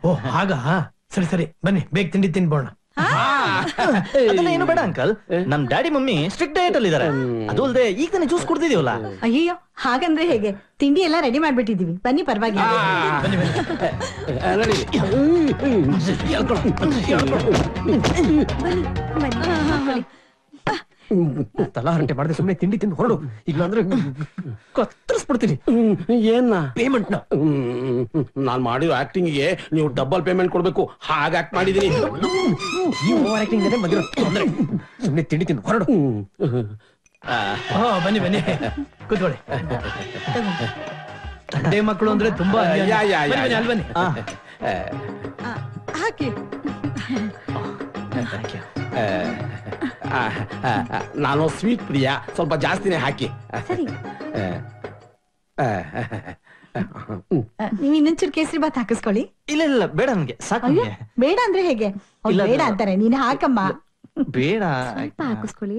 ಓ ಹಾಗ, ಸರಿ ಸರಿ ಬನ್ನಿ, ಬೇಗ ತಿಂಡಿ ತಿನ್ಬೋಣ. ಅದೆಲ್ಲ ಏನು ಬೇಡ ಅಂಕಲ್, ನಮ್ ಡ್ಯಾಡಿ ಮಮ್ಮಿ ಸ್ಟ್ರಿಕ್ಟ್ ಡಯಟ್ ಅಲ್ಲಿ ಇದಾರೆ. ಅದು ಅಲ್ಲದೆ ಈಗ ತಾನೇ ಜ್ಯೂಸ್ ಕುಡ್ದಿದೀವಲ್ಲ. ಅಯ್ಯೋ ಹಾಗಂದ್ರೆ ಹೇಗೆ, ತಿಂಡಿ ಎಲ್ಲ ರೆಡಿ ಮಾಡ್ಬಿಟ್ಟಿದೀವಿ, ಬನ್ನಿ ಪರವಾಗಿಲ್ಲ. ತಲಾರಂಟೆ ಮಾಡದೆ ಸುಮ್ಮನೆ ತಿಂಡಿ ತಿಂದು ಹೊರಡು, ಇಲ್ಲಾಂದ್ರೆ ಕತ್ತರಿಸ್ಬಿಡ್ತೀನಿ. ಏನ ಪೇಮೆಂಟ್ ನ ನಾನ್ ಮಾಡಿರೋ ಆಕ್ಟಿಂಗ್ ಗೆ ನೀವು ಡಬಲ್ ಪೇಮೆಂಟ್ ಕೊಡ್ಬೇಕು, ಹಾಗ ಆಕ್ಟ್ ಮಾಡಿದೀನಿ. ಓವರ್ ಆಕ್ಟಿಂಗ್ ಬಂದಿರೋ ತೊಂದ್ರೆ. ಸುಮ್ಮನೆ ತಿಂಡಿ ತಿಂದು ಹೊರಡು. ಬನ್ನಿ ಬನ್ನಿ ಕೂತ್ಕೊಳ್ಳಿ. ತಂದೆ ಮಕ್ಕಳು ಅಂದ್ರೆ ತುಂಬಾ ಅಲ್ಲಿ ಬನ್ನಿ. ಹಾಕಿ. ನಾನು ಸ್ವೀಟ್ ಪ್ರಿಯ, ಸ್ವಲ್ಪ ಜಾಸ್ತಿನೇ ಹಾಕಿ. ನೀವ್ ಇನ್ನೊಂಚೂರು ಕೇಸರಿ ಬಾತ್ ಹಾಕಿಸ್ಕೊಳ್ಳಿ. ಇಲ್ಲ ಇಲ್ಲ ಬೇಡ ನನ್ಗೆ, ಸಾಕು. ಬೇಡ ಅಂದ್ರೆ ಹೇಗೆ, ಅವ್ರು ಬೇಡ ಅಂತಾರೆ, ನೀನ್ ಹಾಕಮ್ಮ. ಬೇಡ ಹಾಕಿಸ್ಕೊಳ್ಳಿ.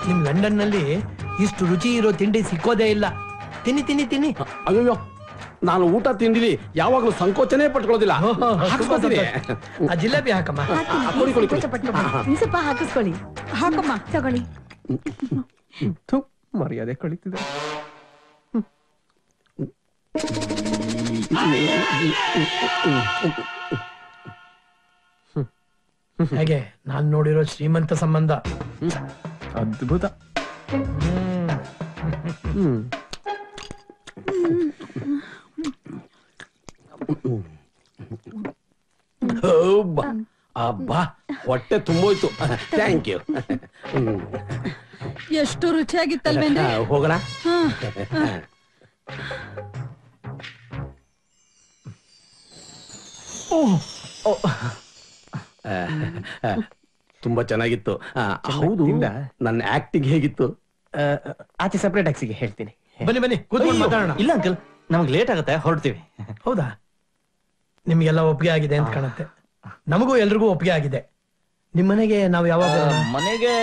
ನಿಮ್ ಲಂಡನ್ ನಲ್ಲಿ ಇಷ್ಟು ರುಚಿ ಇರೋ ತಿಂಡಿ ಸಿಕ್ಕೋದೇ ಇಲ್ಲ. ತಿನ್ನಿ ತಿನ್ನಿ ತಿನ್ನಿ. ಅಯ್ಯೋ, ನಾನು ಊಟ ತಿಂಡಿಲಿ ಯಾವಾಗ್ಲೂ ಸಂಕೋಚನೆ ಪಟ್ಕೊಳ್ಳೋದಿಲ್ಲ. ಆ ಜಿಲೇಬಿ ಹಾಕಮ್ಮ. ಸ್ವಲ್ಪ ಹಾಕಿಸ್ಕೊಳ್ಳಿ. ಹಾಕಮ್ಮ, ತಗೊಳ್ಳಿ. ಮರ್ಯಾದೆ ಕಳೀತಿದೆ. ಹೇಗೆ ನಾನ್ ನೋಡಿರೋ ಶ್ರೀಮಂತ ಸಂಬಂಧ. ಅದ್ಭುತ. ಅಬ್ಬಾ, ಹೊಟ್ಟೆ ತುಂಬೋಯ್ತು. Thank you. ಎಷ್ಟು ರುಚಿಯಾಗಿತ್ತಲ್ವೇಂದ್ರೆ. ಹೋಗೋಣ. ತುಂಬಾ ಚೆನ್ನಾಗಿತ್ತು. ಹೌದು, ನನ್ನ ಆಕ್ಟಿಂಗ್ ಹೇಗಿತ್ತು? ಆಚೆ ಸೆಪರೇಟ್ ಆಕ್ಸಿಗೆ ಹೇಳ್ತೀನಿ. ಬನ್ನಿ ಬನ್ನಿ ಕೂತ್ಕೊಂಡು ಮಾತಾಡೋಣ. ಇಲ್ಲ ಅಂಕಲ್, ನಮ್ಗೆ ಲೇಟ್ ಆಗುತ್ತೆ, ಹೊರಡ್ತೀವಿ. ಹೌದಾ? ನಿಮ್ಗೆಲ್ಲ ಒಪ್ಪಿಗೆ ಆಗಿದೆ ಅಂತ ಕಾಣುತ್ತೆ. ನಮಗೂ ಎಲ್ರಿಗೂ ಒಪ್ಪಿಗೆ ಆಗಿದೆ. ನಿಮ್ಮನೆಗೆ ನಾವು ಯಾವಾಗ? ಮನೆಗೆ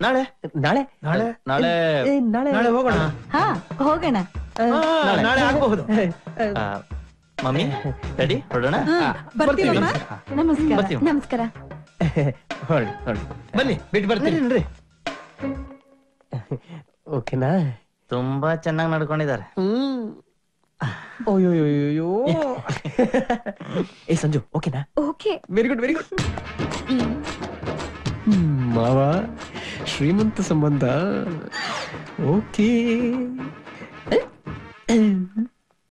ನಾಳೆ ನಾಳೆ ನಾಳೆ ನಾಳೆ ನಾಳೆ ಹೋಗೋಣ. ಹಾ ಹೋಗೋಣ. ನಾಳೆ ಆಗಬಹುದು. ಮಮ್ಮಿ ರೆಡಿ, ಹೊರಡೋಣ. ಬರ್ತೀವಮ್ಮ. ನಮಸ್ಕಾರ. ನಮಸ್ಕಾರ. ಹೊರಡಿ ಹೊರಡಿ. ಬನ್ನಿ, ಬಿಟ್ಟು ಬರ್ತೀನಿ. ಓಕೆನಾ? ತುಂಬಾ ಚೆನ್ನಾಗಿ ನಡ್ಕೊಂಡಿದ್ದಾರೆ. ಓಯೋಯೋಯೋ. ಏ ಸಂಜು, ಓಕೆನಾ? Okay. Very good very good. ಮಾವ, ಶ್ರೀಮಂತ ಸಂಬಂಧ. ಓಕೆ.